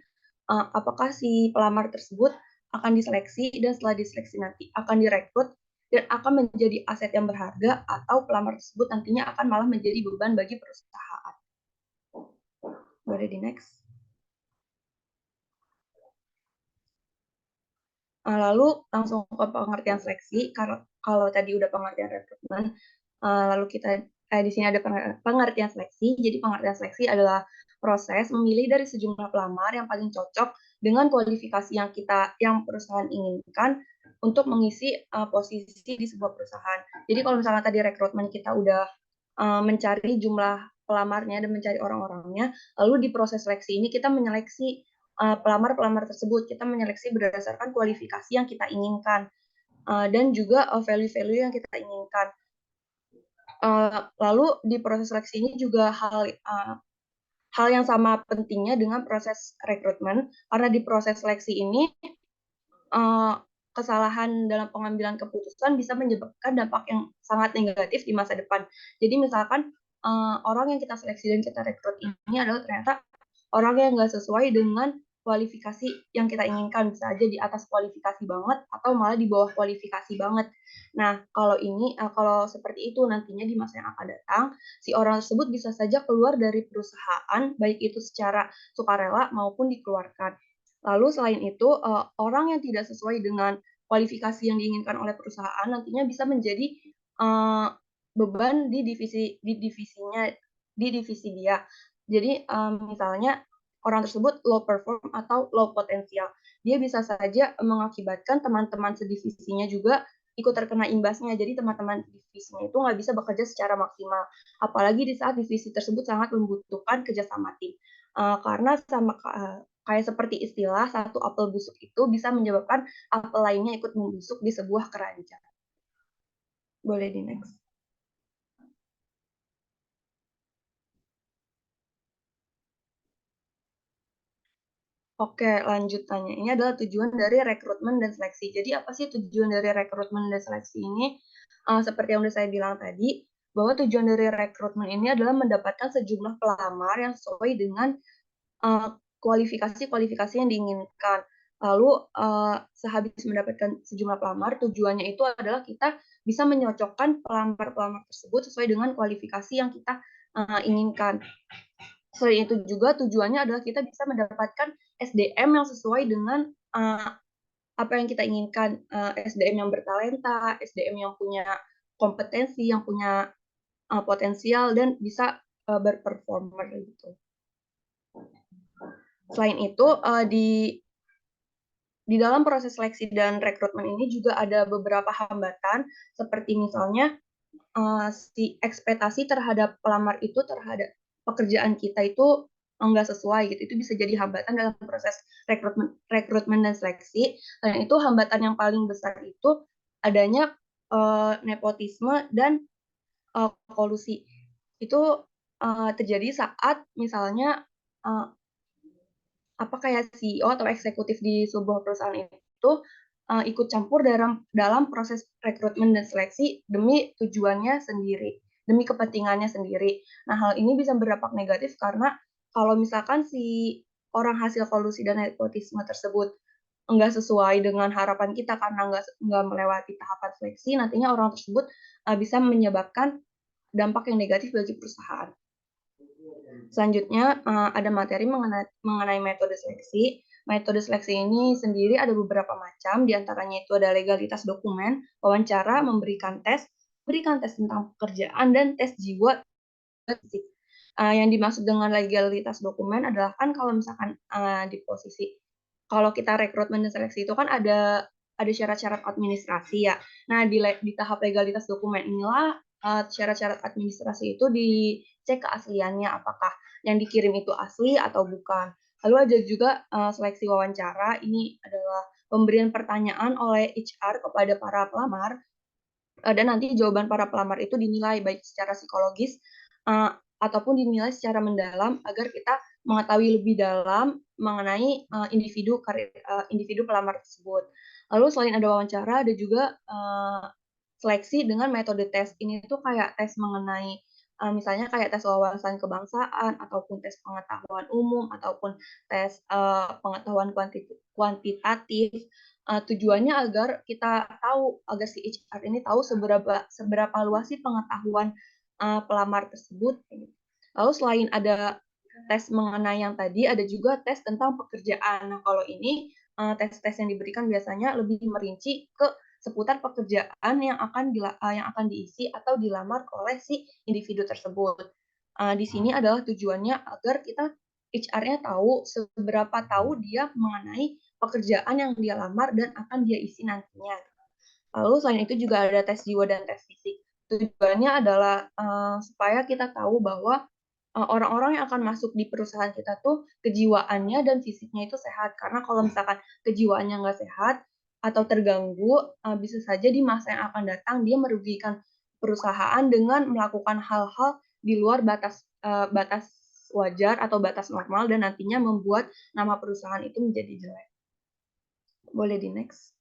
apakah si pelamar tersebut akan diseleksi dan setelah diseleksi nanti akan direkrut dan akan menjadi aset yang berharga atau pelamar tersebut nantinya akan malah menjadi beban bagi perusahaan. Boleh di next. Lalu langsung ke pengertian seleksi. Kalau tadi udah pengertian rekrutmen, lalu kita di sini ada pengertian seleksi. Jadi pengertian seleksi adalah proses memilih dari sejumlah pelamar yang paling cocok dengan kualifikasi yang perusahaan inginkan untuk mengisi posisi di sebuah perusahaan. Jadi kalau misalnya tadi rekrutmen kita udah mencari jumlah pelamarnya dan mencari orang-orangnya, lalu di proses seleksi ini kita menyeleksi pelamar-pelamar tersebut, kita menyeleksi berdasarkan kualifikasi yang kita inginkan dan juga value-value yang kita inginkan. Lalu di proses seleksi ini juga hal yang sama pentingnya dengan proses rekrutmen, karena di proses seleksi ini kesalahan dalam pengambilan keputusan bisa menyebabkan dampak yang sangat negatif di masa depan. Jadi misalkan orang yang kita seleksi dan kita rekrut ini adalah ternyata orang yang nggak sesuai dengan kualifikasi yang kita inginkan, bisa aja di atas kualifikasi banget atau malah di bawah kualifikasi banget. Nah, kalau seperti itu nantinya di masa yang akan datang, si orang tersebut bisa saja keluar dari perusahaan, baik itu secara sukarela maupun dikeluarkan. Lalu selain itu, orang yang tidak sesuai dengan kualifikasi yang diinginkan oleh perusahaan nantinya bisa menjadi beban di divisi dia. Jadi misalnya orang tersebut low perform atau low potensial. Dia bisa saja mengakibatkan teman-teman sedivisinya juga ikut terkena imbasnya. Jadi teman-teman divisinya itu nggak bisa bekerja secara maksimal. Apalagi di saat divisi tersebut sangat membutuhkan kerjasama tim. Karena kayak seperti istilah satu apel busuk itu bisa menyebabkan apel lainnya ikut membusuk di sebuah keranjang. Boleh di next. Oke, lanjut tanya. Ini adalah tujuan dari rekrutmen dan seleksi. Jadi apa sih tujuan dari rekrutmen dan seleksi ini? Seperti yang udah saya bilang tadi, bahwa tujuan dari rekrutmen ini adalah mendapatkan sejumlah pelamar yang sesuai dengan kualifikasi yang diinginkan. Lalu sehabis mendapatkan sejumlah pelamar, tujuannya itu adalah kita bisa menyocokkan pelamar-pelamar tersebut sesuai dengan kualifikasi yang kita inginkan. Selain itu juga tujuannya adalah kita bisa mendapatkan SDM yang sesuai dengan apa yang kita inginkan, SDM yang bertalenta, SDM yang punya kompetensi, yang punya potensial dan bisa berperformer gitu. Selain itu di dalam proses seleksi dan rekrutmen ini juga ada beberapa hambatan seperti misalnya si ekspektasi terhadap pelamar itu terhadap pekerjaan kita itu enggak sesuai gitu. Itu bisa jadi hambatan dalam proses rekrutmen dan seleksi. Selain itu hambatan yang paling besar itu adanya nepotisme dan kolusi. Itu terjadi saat misalnya kayak CEO atau eksekutif di sebuah perusahaan itu ikut campur dalam proses rekrutmen dan seleksi demi tujuannya sendiri, demi kepentingannya sendiri. Nah, hal ini bisa berdampak negatif karena kalau misalkan si orang hasil kolusi dan nepotisme tersebut enggak sesuai dengan harapan kita karena enggak melewati tahapan seleksi, nantinya orang tersebut bisa menyebabkan dampak yang negatif bagi perusahaan. Selanjutnya ada materi mengenai metode seleksi. Metode seleksi ini sendiri ada beberapa macam, diantaranya itu ada legalitas dokumen, wawancara, memberikan tes tentang pekerjaan, dan tes jiwa. Yang dimaksud dengan legalitas dokumen adalah kan kalau misalkan di posisi, kalau kita rekrutmen dan seleksi itu kan ada syarat-syarat administrasi ya. Nah, di tahap legalitas dokumen inilah syarat-syarat administrasi itu dicek keasliannya, apakah yang dikirim itu asli atau bukan. Lalu ada juga seleksi wawancara, ini adalah pemberian pertanyaan oleh HR kepada para pelamar, dan nanti jawaban para pelamar itu dinilai baik secara psikologis ataupun dinilai secara mendalam agar kita mengetahui lebih dalam mengenai individu pelamar tersebut. Lalu selain ada wawancara, ada juga seleksi dengan metode tes. Ini tuh kayak tes mengenai misalnya kayak tes wawasan kebangsaan ataupun tes pengetahuan umum ataupun tes pengetahuan kuantitatif. Tujuannya agar kita tahu, agar si HR ini tahu seberapa luas sih pengetahuan pelamar tersebut. Lalu selain ada tes mengenai yang tadi, ada juga tes tentang pekerjaan. Nah, kalau ini tes-tes yang diberikan biasanya lebih merinci ke seputar pekerjaan yang akan diisi atau dilamar oleh si individu tersebut. Di sini adalah tujuannya agar kita HR-nya tahu seberapa tahu dia mengenai pekerjaan yang dia lamar dan akan dia isi nantinya. Lalu selain itu juga ada tes jiwa dan tes fisik. Tujuannya adalah supaya kita tahu bahwa orang-orang yang akan masuk di perusahaan kita tuh kejiwaannya dan fisiknya itu sehat. Karena kalau misalkan kejiwaannya nggak sehat atau terganggu, bisa saja di masa yang akan datang dia merugikan perusahaan dengan melakukan hal-hal di luar batas wajar atau batas normal dan nantinya membuat nama perusahaan itu menjadi jelek. Boleh di next.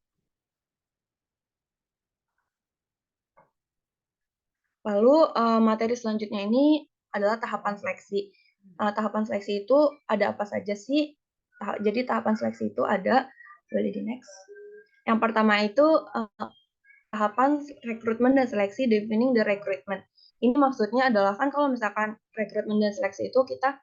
Lalu materi selanjutnya ini adalah tahapan seleksi. Tahapan seleksi itu ada apa saja sih? Jadi tahapan seleksi itu ada, boleh di next. Yang pertama itu tahapan rekrutmen dan seleksi, defining the recruitment. Ini maksudnya adalah kan kalau misalkan rekrutmen dan seleksi itu kita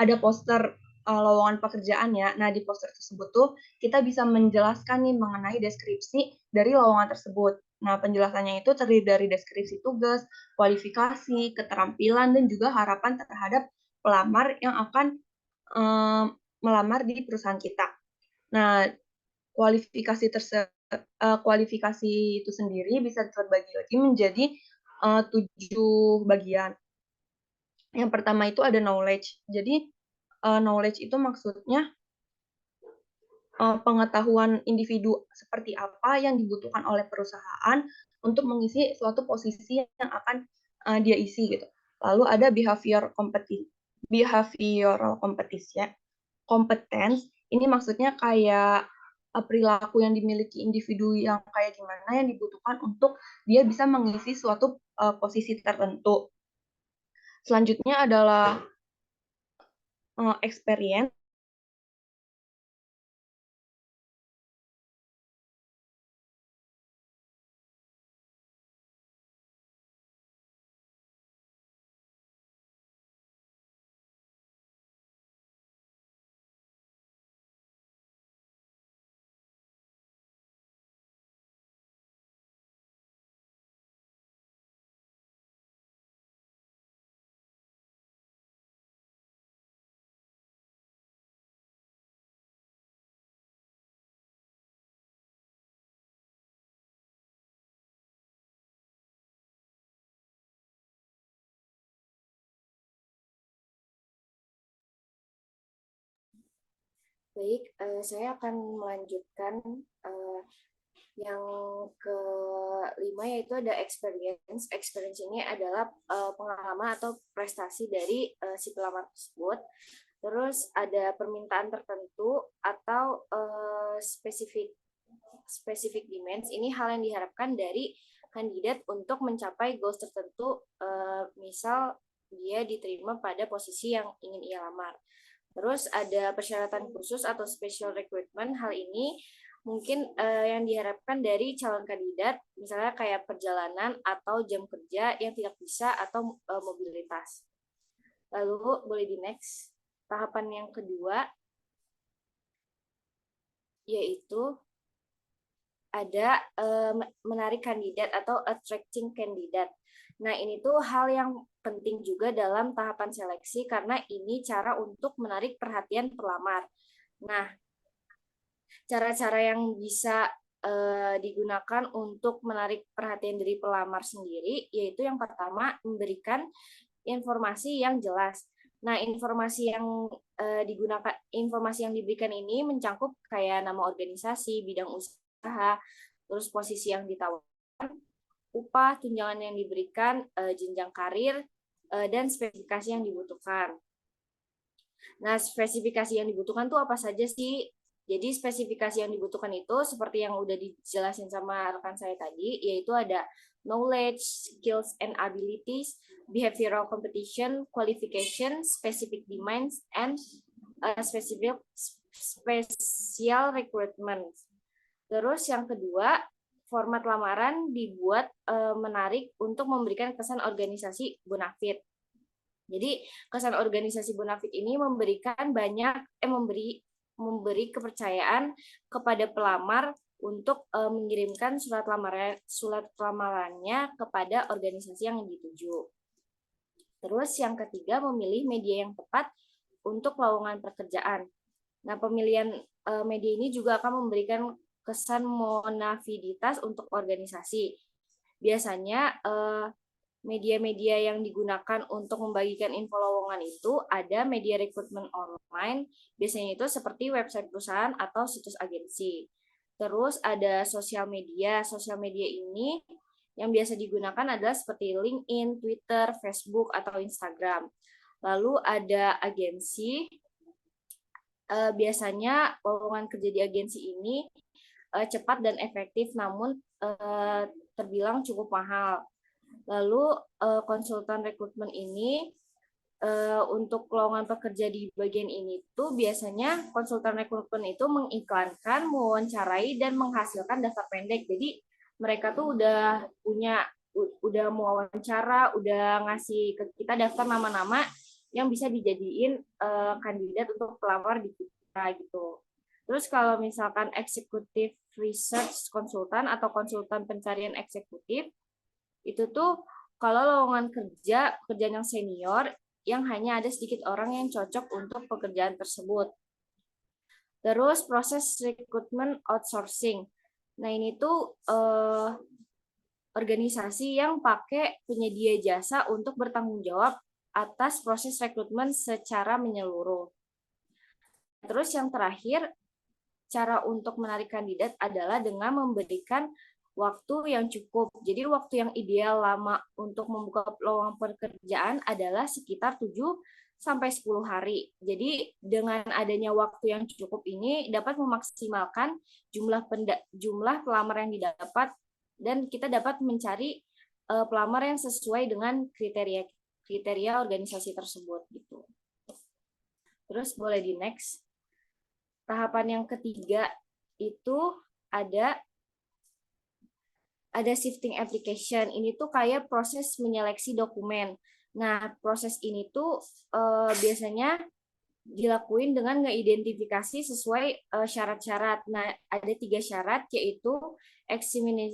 ada poster lowongan pekerjaan ya. Nah, di poster tersebut tuh kita bisa menjelaskan nih mengenai deskripsi dari lowongan tersebut. Nah, penjelasannya itu terdiri dari deskripsi tugas, kualifikasi, keterampilan, dan juga harapan terhadap pelamar yang akan melamar di perusahaan kita. Nah, kualifikasi itu sendiri bisa terbagi lagi menjadi 7 bagian. Yang pertama itu ada knowledge. Jadi knowledge itu maksudnya pengetahuan individu seperti apa yang dibutuhkan oleh perusahaan untuk mengisi suatu posisi yang akan dia isi gitu. Lalu ada behavioral competence. Ini maksudnya kayak perilaku yang dimiliki individu yang kayak gimana yang dibutuhkan untuk dia bisa mengisi suatu posisi tertentu. Selanjutnya adalah experience. Baik, saya akan melanjutkan yang kelima, yaitu ada experience. Experience ini adalah pengalaman atau prestasi dari si pelamar tersebut. Terus ada permintaan tertentu atau specific demands. Ini hal yang diharapkan dari kandidat untuk mencapai goals tertentu, misal dia diterima pada posisi yang ingin ia lamar. Terus ada persyaratan khusus atau special recruitment. Hal ini mungkin yang diharapkan dari calon kandidat, misalnya kayak perjalanan atau jam kerja yang tidak bisa atau mobilitas. Lalu boleh di next. Tahapan yang kedua yaitu ada menarik kandidat atau attracting kandidat. Nah, ini tuh hal yang penting juga dalam tahapan seleksi karena ini cara untuk menarik perhatian pelamar. Nah, cara-cara yang bisa digunakan untuk menarik perhatian dari pelamar sendiri yaitu yang pertama memberikan informasi yang jelas. Nah, informasi yang diberikan ini mencakup kayak nama organisasi, bidang usaha, terus posisi yang ditawarkan, upah, tunjangan yang diberikan, jenjang karir, dan spesifikasi yang dibutuhkan. Nah, spesifikasi yang dibutuhkan itu apa saja sih? Jadi spesifikasi yang dibutuhkan itu seperti yang udah dijelasin sama rekan saya tadi, yaitu ada knowledge, skills and abilities, behavioral competition, qualification, specific demands, and special recruitment. Terus yang kedua, format lamaran dibuat menarik untuk memberikan kesan organisasi bonafit. Jadi kesan organisasi bonafit ini memberi kepercayaan kepada pelamar untuk mengirimkan surat lamarannya kepada organisasi yang dituju. Terus yang ketiga, memilih media yang tepat untuk lowongan pekerjaan. Nah, pemilihan media ini juga akan memberikan kesan monaviditas untuk organisasi. Biasanya media-media yang digunakan untuk membagikan info lowongan itu ada media rekrutmen online, biasanya itu seperti website perusahaan atau situs agensi. Terus ada sosial media ini yang biasa digunakan adalah seperti LinkedIn, Twitter, Facebook, atau Instagram. Lalu ada agensi, biasanya lowongan kerja di agensi ini cepat dan efektif, namun terbilang cukup mahal. Lalu konsultan rekrutmen ini untuk lowongan pekerja di bagian ini tuh biasanya konsultan rekrutmen itu mengiklankan, mewawancarai, dan menghasilkan daftar pendek. Jadi mereka tuh udah mewawancara, udah ngasih ke kita daftar nama-nama yang bisa dijadiin kandidat untuk pelamar di kita gitu. Terus kalau misalkan eksekutif research konsultan atau konsultan pencarian eksekutif, itu tuh kalau lowongan pekerjaan yang senior yang hanya ada sedikit orang yang cocok untuk pekerjaan tersebut. Terus proses rekrutmen outsourcing. Nah, ini tuh organisasi yang pakai penyedia jasa untuk bertanggung jawab atas proses rekrutmen secara menyeluruh. Terus yang terakhir, cara untuk menarik kandidat adalah dengan memberikan waktu yang cukup. Jadi waktu yang ideal lama untuk membuka lowongan pekerjaan adalah sekitar 7-10 hari. Jadi dengan adanya waktu yang cukup ini dapat memaksimalkan jumlah pelamar yang didapat, dan kita dapat mencari pelamar yang sesuai dengan kriteria organisasi tersebut gitu. Terus boleh di next. Tahapan yang ketiga itu ada shifting application. Ini tuh kayak proses menyeleksi dokumen. Nah, proses ini tuh biasanya dilakuin dengan ngeidentifikasi sesuai syarat-syarat. Nah, ada 3 syarat, yaitu examining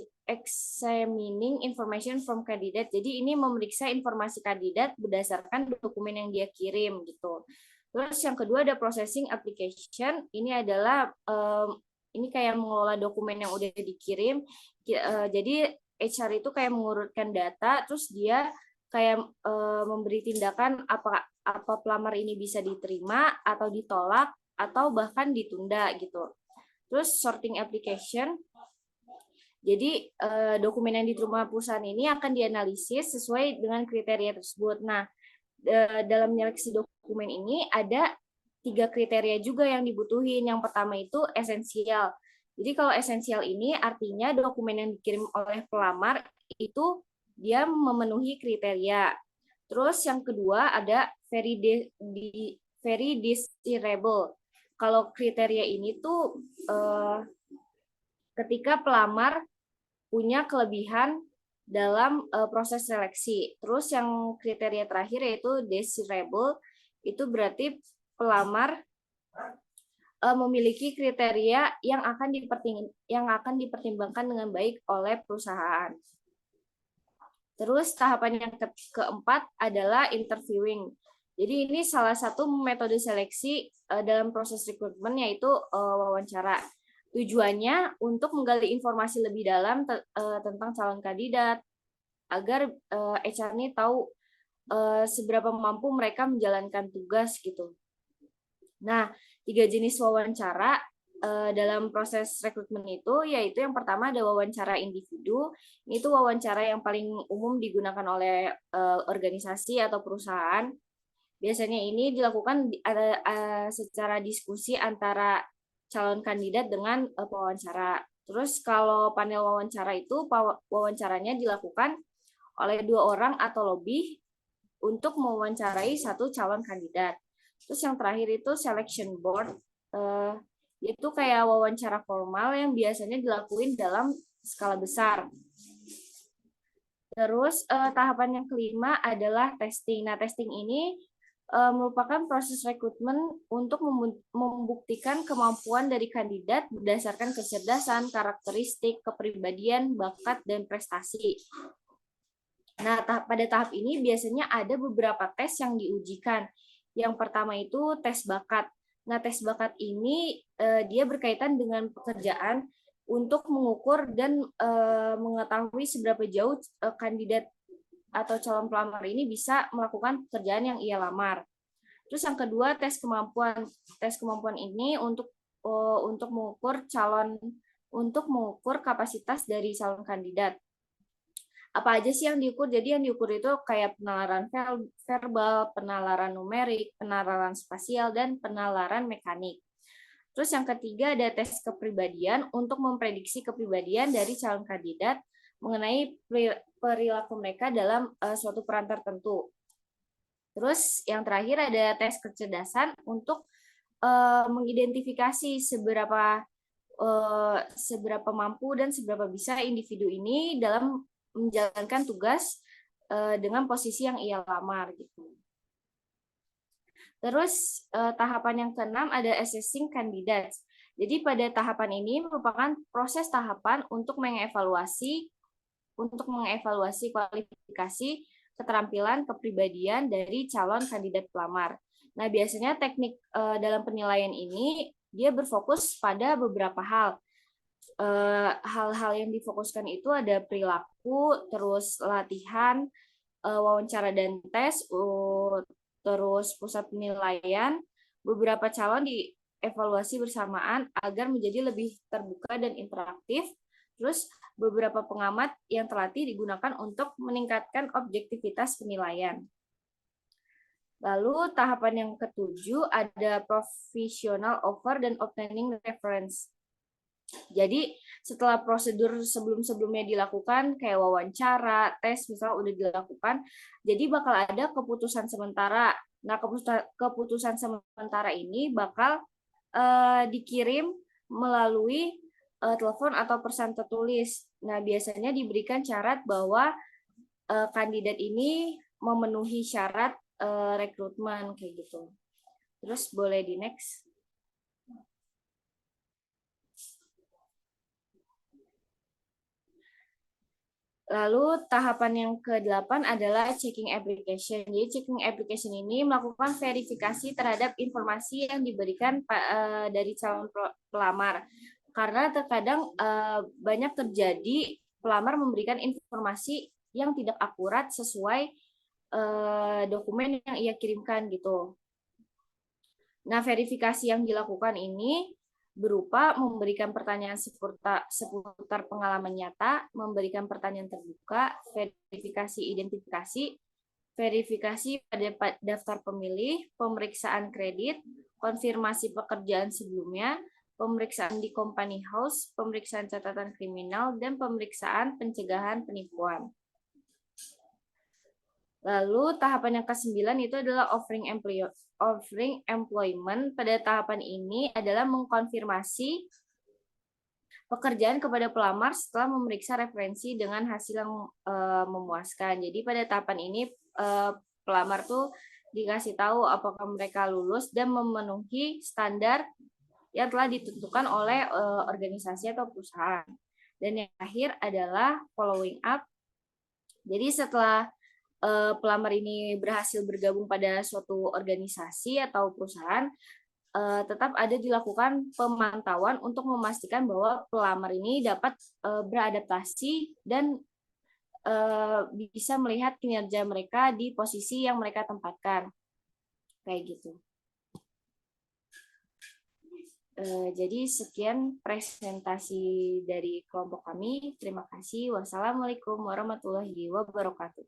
information from candidate. Jadi ini memeriksa informasi kandidat berdasarkan dokumen yang dia kirim gitu. Terus yang kedua ada processing application. Ini adalah ini kayak mengelola dokumen yang udah dikirim. Jadi HR itu kayak mengurutkan data, terus dia kayak memberi tindakan apa pelamar ini bisa diterima atau ditolak atau bahkan ditunda gitu. Terus sorting application. Jadi dokumen yang diterima perusahaan ini akan dianalisis sesuai dengan kriteria tersebut. Nah, dalam menyeleksi dokumen ini ada 3 kriteria juga yang dibutuhin. Yang pertama itu esensial. Jadi kalau esensial ini artinya dokumen yang dikirim oleh pelamar itu dia memenuhi kriteria. Terus yang kedua ada very desirable. Kalau kriteria ini tuh ketika pelamar punya kelebihan dalam proses seleksi. Terus yang kriteria terakhir yaitu desirable, itu berarti pelamar memiliki kriteria yang akan dipertimbangkan dengan baik oleh perusahaan. Terus tahapan yang keempat adalah interviewing. Jadi ini salah satu metode seleksi dalam proses rekrutmen, yaitu wawancara. Tujuannya untuk menggali informasi lebih dalam tentang calon kandidat agar HR ini tahu seberapa mampu mereka menjalankan tugas gitu. Nah, 3 jenis wawancara dalam proses rekrutmen itu, yaitu yang pertama ada wawancara individu. Ini tuh wawancara yang paling umum digunakan oleh organisasi atau perusahaan. Biasanya ini dilakukan secara diskusi antara calon kandidat dengan pewawancara. Terus kalau panel wawancara itu, wawancaranya dilakukan oleh 2 orang atau lebih untuk mewawancarai satu calon kandidat. Terus yang terakhir itu selection board, itu kayak wawancara formal yang biasanya dilakuin dalam skala besar. Terus tahapan yang kelima adalah testing. Nah, testing ini merupakan proses rekrutmen untuk membuktikan kemampuan dari kandidat berdasarkan kecerdasan, karakteristik, kepribadian, bakat, dan prestasi. Nah, pada tahap ini biasanya ada beberapa tes yang diujikan. Yang pertama itu tes bakat. Nah, tes bakat ini dia berkaitan dengan pekerjaan untuk mengukur dan mengetahui seberapa jauh kandidat atau calon pelamar ini bisa melakukan pekerjaan yang ia lamar. Terus yang kedua tes kemampuan. Tes kemampuan ini untuk mengukur kapasitas dari calon kandidat. Apa aja sih yang diukur? Jadi yang diukur itu kayak penalaran verbal, penalaran numerik, penalaran spasial, dan penalaran mekanik. Terus yang ketiga ada tes kepribadian untuk memprediksi kepribadian dari calon kandidat mengenai perilaku mereka dalam suatu peran tertentu. Terus yang terakhir ada tes kecerdasan untuk mengidentifikasi seberapa mampu dan seberapa bisa individu ini dalam menjalankan tugas dengan posisi yang ia lamar gitu. Terus tahapan yang keenam ada assessing candidates. Jadi pada tahapan ini merupakan proses tahapan untuk mengevaluasi kualifikasi, keterampilan, kepribadian dari calon kandidat pelamar. Nah, biasanya teknik dalam penilaian ini dia berfokus pada beberapa hal. Hal-hal yang difokuskan itu ada perilaku, terus latihan, wawancara dan tes, terus pusat penilaian. Beberapa calon dievaluasi bersamaan agar menjadi lebih terbuka dan interaktif. Terus beberapa pengamat yang terlatih digunakan untuk meningkatkan objektivitas penilaian. Lalu tahapan yang ketujuh ada professional offer dan obtaining reference. Jadi setelah prosedur sebelum-sebelumnya dilakukan kayak wawancara, tes misalnya udah dilakukan, jadi bakal ada keputusan sementara. Nah, keputusan sementara ini bakal dikirim melalui telepon atau pesan tertulis. Nah, biasanya diberikan syarat bahwa kandidat ini memenuhi syarat rekrutmen kayak gitu. Terus boleh di next. Lalu tahapan yang ke-8 adalah checking application. Jadi checking application ini melakukan verifikasi terhadap informasi yang diberikan dari calon pelamar. Karena terkadang banyak terjadi pelamar memberikan informasi yang tidak akurat sesuai dokumen yang ia kirimkan gitu. Nah, verifikasi yang dilakukan ini berupa memberikan pertanyaan seputar pengalaman nyata, memberikan pertanyaan terbuka, verifikasi identifikasi, verifikasi pada daftar pemilih, pemeriksaan kredit, konfirmasi pekerjaan sebelumnya, pemeriksaan di company house, pemeriksaan catatan kriminal, dan pemeriksaan pencegahan penipuan. Lalu tahapan yang ke-9 itu adalah offering employment. Pada tahapan ini adalah mengkonfirmasi pekerjaan kepada pelamar setelah memeriksa referensi dengan hasil yang memuaskan. Jadi pada tahapan ini pelamar tuh dikasih tahu apakah mereka lulus dan memenuhi standar yang telah ditentukan oleh organisasi atau perusahaan. Dan yang terakhir adalah following up. Jadi setelah pelamar ini berhasil bergabung pada suatu organisasi atau perusahaan, tetap ada dilakukan pemantauan untuk memastikan bahwa pelamar ini dapat beradaptasi dan bisa melihat kinerja mereka di posisi yang mereka tempatkan. Kayak gitu. Jadi sekian presentasi dari kelompok kami. Terima kasih. Wassalamualaikum warahmatullahi wabarakatuh.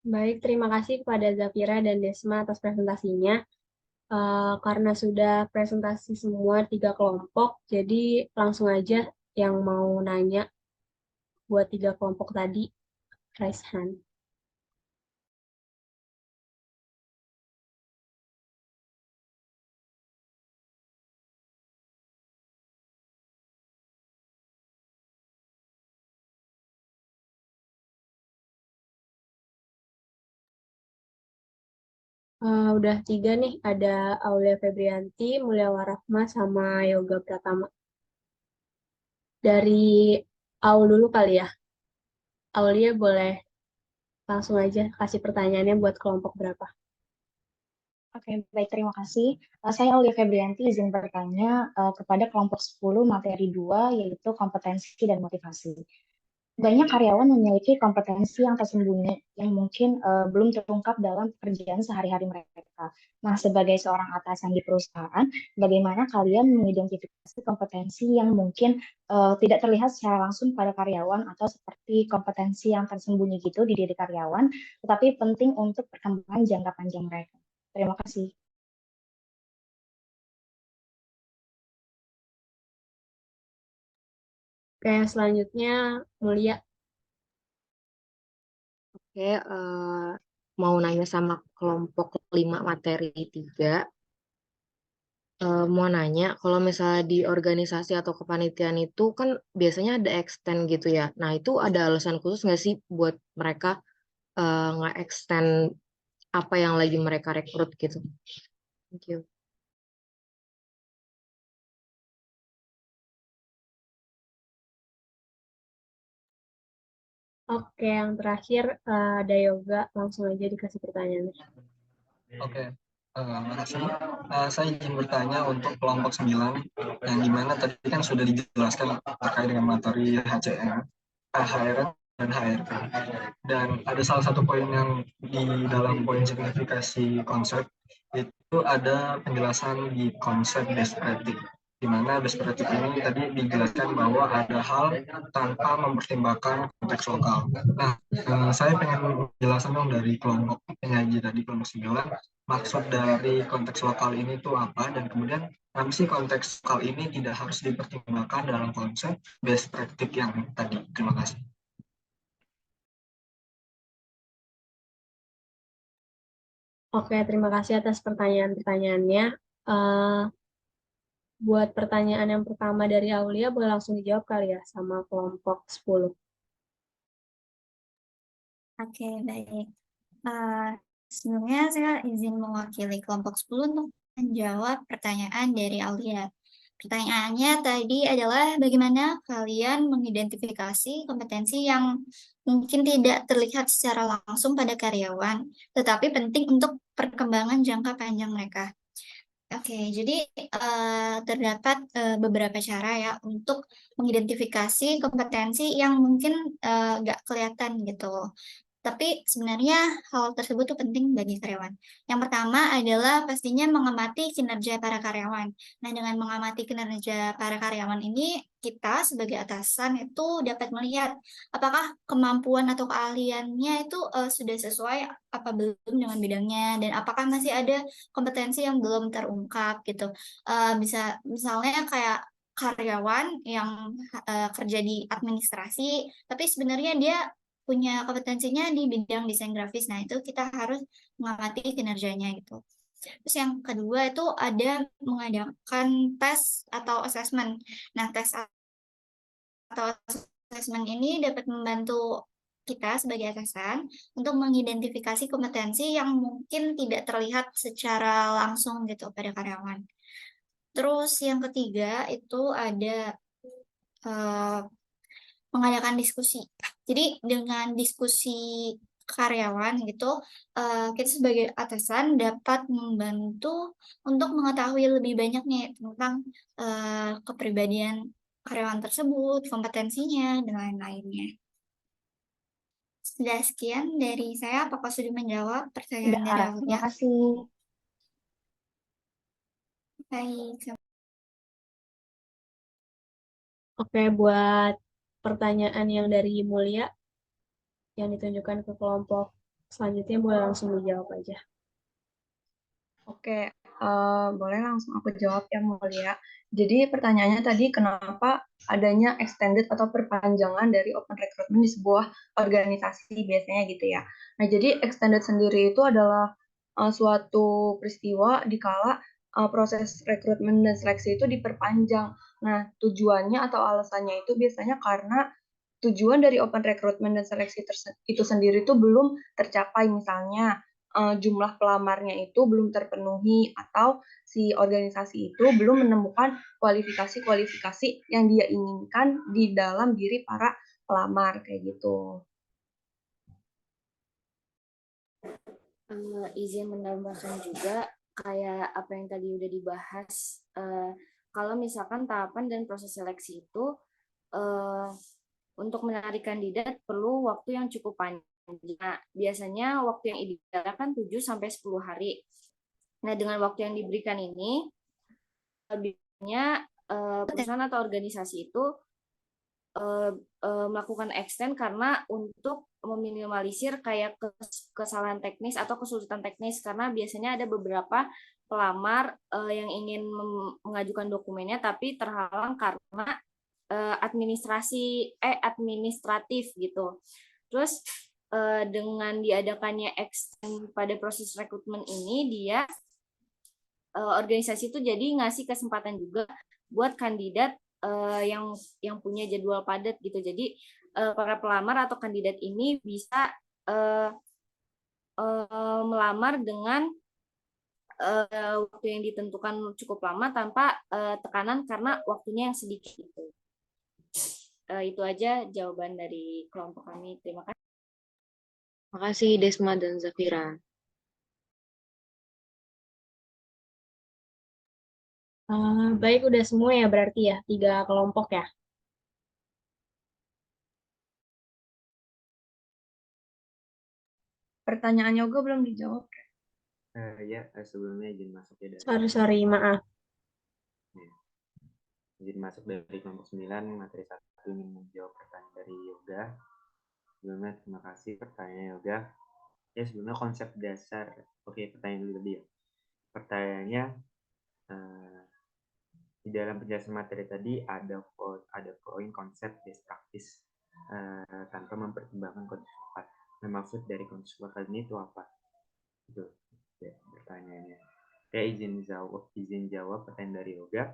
Baik, terima kasih kepada Zafira dan Desma atas presentasinya. Karena sudah presentasi semua 3 kelompok, jadi langsung aja yang mau nanya buat 3 kelompok tadi, raise hand. Udah 3 nih, ada Aulia Febrianti, Mulia Warahma, sama Yoga Pratama. Dari Aul dulu kali ya. Aulia boleh langsung aja kasih pertanyaannya buat kelompok berapa. Oke, baik, terima kasih. Saya Aulia Febrianti, izin bertanya kepada kelompok 10 materi 2, yaitu kompetensi dan motivasi. Banyak karyawan memiliki kompetensi yang tersembunyi yang mungkin belum terungkap dalam pekerjaan sehari-hari mereka. Nah, sebagai seorang atasan di perusahaan, bagaimana kalian mengidentifikasi kompetensi yang mungkin tidak terlihat secara langsung pada karyawan atau seperti kompetensi yang tersembunyi gitu di diri karyawan, tetapi penting untuk perkembangan jangka panjang mereka. Terima kasih. Oke, selanjutnya Mulia. Oke, mau nanya sama kelompok 5 materi 3. Mau nanya, kalau misalnya di organisasi atau kepanitiaan itu kan biasanya ada extend gitu ya. Nah, itu ada alasan khusus nggak sih buat mereka nge-extend apa yang lagi mereka rekrut gitu? Thank you. Oke, yang terakhir ada Yoga. Langsung aja dikasih pertanyaannya. Oke, makasih. Saya izin bertanya untuk kelompok 9, yang dimana tadi kan sudah dijelaskan terkait dengan materi HCM, HRM, dan HRP. Dan ada salah satu poin yang di dalam poin signifikasi konsep, itu ada penjelasan di konsep best practice, di mana best practice ini tadi dijelaskan bahwa ada hal tanpa mempertimbangkan konteks lokal. Nah, saya pengen penjelasan dong dari kelompok penyaji tadi, kelompok 9, maksud dari konteks lokal ini itu apa, dan kemudian kenapa sih konteks lokal ini tidak harus dipertimbangkan dalam konsep best practice yang tadi. Terima kasih. Oke, terima kasih atas pertanyaan-pertanyaannya. Buat pertanyaan yang pertama dari Aulia, boleh langsung dijawab kali ya sama kelompok 10. Oke, baik. Sebelumnya saya izin mewakili kelompok 10 untuk menjawab pertanyaan dari Aulia. Pertanyaannya tadi adalah bagaimana kalian mengidentifikasi kompetensi yang mungkin tidak terlihat secara langsung pada karyawan, tetapi penting untuk perkembangan jangka panjang mereka. Oke, jadi terdapat beberapa cara ya untuk mengidentifikasi kompetensi yang mungkin nggak kelihatan gitu. Tapi sebenarnya hal tersebut tuh penting bagi karyawan. Yang pertama adalah pastinya mengamati kinerja para karyawan. Nah, dengan mengamati kinerja para karyawan ini, kita sebagai atasan itu dapat melihat apakah kemampuan atau keahliannya itu sudah sesuai apa belum dengan bidangnya, dan apakah masih ada kompetensi yang belum terungkap gitu. Bisa misalnya kayak karyawan yang kerja di administrasi, tapi sebenarnya dia punya kompetensinya di bidang desain grafis. Nah, itu kita harus mengamati kinerjanya gitu. Terus yang kedua itu ada mengadakan tes atau assessment. Nah, tes atau assessment ini dapat membantu kita sebagai atasan untuk mengidentifikasi kompetensi yang mungkin tidak terlihat secara langsung gitu pada karyawan. Terus yang ketiga itu ada mengadakan diskusi. Jadi dengan diskusi karyawan gitu, kita sebagai atasan dapat membantu untuk mengetahui lebih banyak nih tentang kepribadian karyawan tersebut, kompetensinya, dan lain-lainnya. Sudah sekian dari saya, apakah sudah menjawab pertanyaan dari Aulia? Terima kasih. Baik. Oke, buat pertanyaan yang dari Mulia, yang ditunjukkan ke kelompok selanjutnya, boleh langsung dijawab aja. Oke, boleh langsung aku jawab yang Mulia. Jadi pertanyaannya tadi, kenapa adanya extended atau perpanjangan dari open recruitment di sebuah organisasi biasanya gitu ya. Nah, jadi extended sendiri itu adalah suatu peristiwa di kala proses rekrutmen dan seleksi itu diperpanjang. Nah, tujuannya atau alasannya itu biasanya karena tujuan dari open recruitment dan seleksi itu sendiri itu belum tercapai, misalnya jumlah pelamarnya itu belum terpenuhi atau si organisasi itu belum menemukan kualifikasi-kualifikasi yang dia inginkan di dalam diri para pelamar kayak gitu. Izin menambahkan juga kayak apa yang tadi udah dibahas, kalau misalkan tahapan dan proses seleksi itu untuk menarik kandidat perlu waktu yang cukup panjang. Nah, biasanya waktu yang ideal kan 7 sampai 10 hari. Nah, dengan waktu yang diberikan ini biasanya perusahaan atau organisasi itu melakukan extend karena untuk meminimalisir kayak kesalahan teknis atau kesulitan teknis, karena biasanya ada beberapa pelamar yang ingin mengajukan dokumennya tapi terhalang karena administratif gitu. Terus dengan diadakannya extend pada proses rekrutmen ini, dia organisasi itu jadi ngasih kesempatan juga buat kandidat yang punya jadwal padat gitu. Jadi para pelamar atau kandidat ini bisa melamar dengan waktu yang ditentukan cukup lama tanpa tekanan karena waktunya yang sedikit gitu. Itu aja jawaban dari kelompok kami. Terima kasih. Makasih Desma dan Zafira. Baik, udah semua ya berarti ya, 3 kelompok ya. Pertanyaan Yoga belum dijawab. Ya, sebelumnya izin masuk ya dari Sorry, maaf. izin masuk dari kelompok 9, materi 1 ingin menjawab pertanyaan dari Yoga. Sebelumnya terima kasih pertanyaan Yoga. Ya, sebelumnya konsep dasar. Oke, pertanyaan dulu tadi ya. Pertanyaannya, di dalam penjelasan materi tadi ada poin konsep best practice tanpa mempertimbangkan kondisi lokal. Nah, maksud dari kondisi lokal ini itu apa? Itu ya, pertanyaannya. Oke, izin jawab pertanyaan dari Yoga.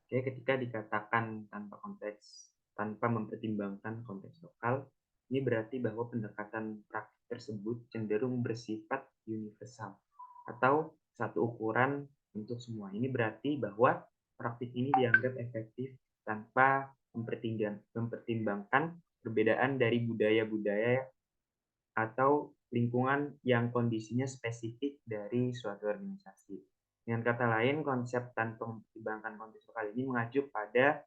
Oke, ketika dikatakan tanpa mempertimbangkan konteks lokal, ini berarti bahwa pendekatan praktik tersebut cenderung bersifat universal atau satu ukuran untuk semua. Ini berarti bahwa praktik ini dianggap efektif tanpa mempertimbangkan perbedaan dari budaya-budaya atau lingkungan yang kondisinya spesifik dari suatu organisasi. Dengan kata lain, konsep tanpa mempertimbangkan konteks lokal ini mengacu pada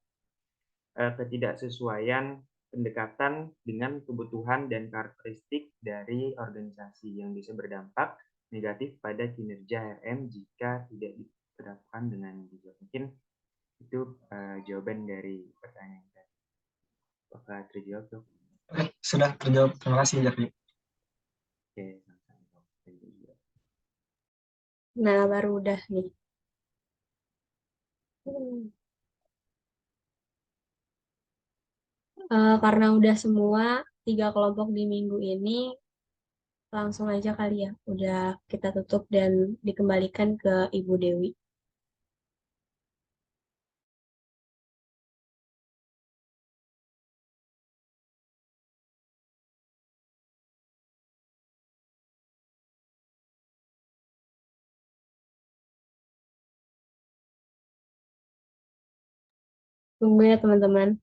ketidaksesuaian pendekatan dengan kebutuhan dan karakteristik dari organisasi yang bisa berdampak negatif pada kinerja RM jika tidak diperlakukan dengan bijak. Mungkin itu jawaban dari pertanyaan tadi. Apakah terjawab, Dok? Oke, sudah terjawab. Terima kasih, Jafri. Oke, sama-sama. Nah, baru udah nih. Karena udah semua 3 kelompok di minggu ini, langsung aja kali ya. Udah kita tutup dan dikembalikan ke Ibu Dewi. Tunggu ya teman-teman.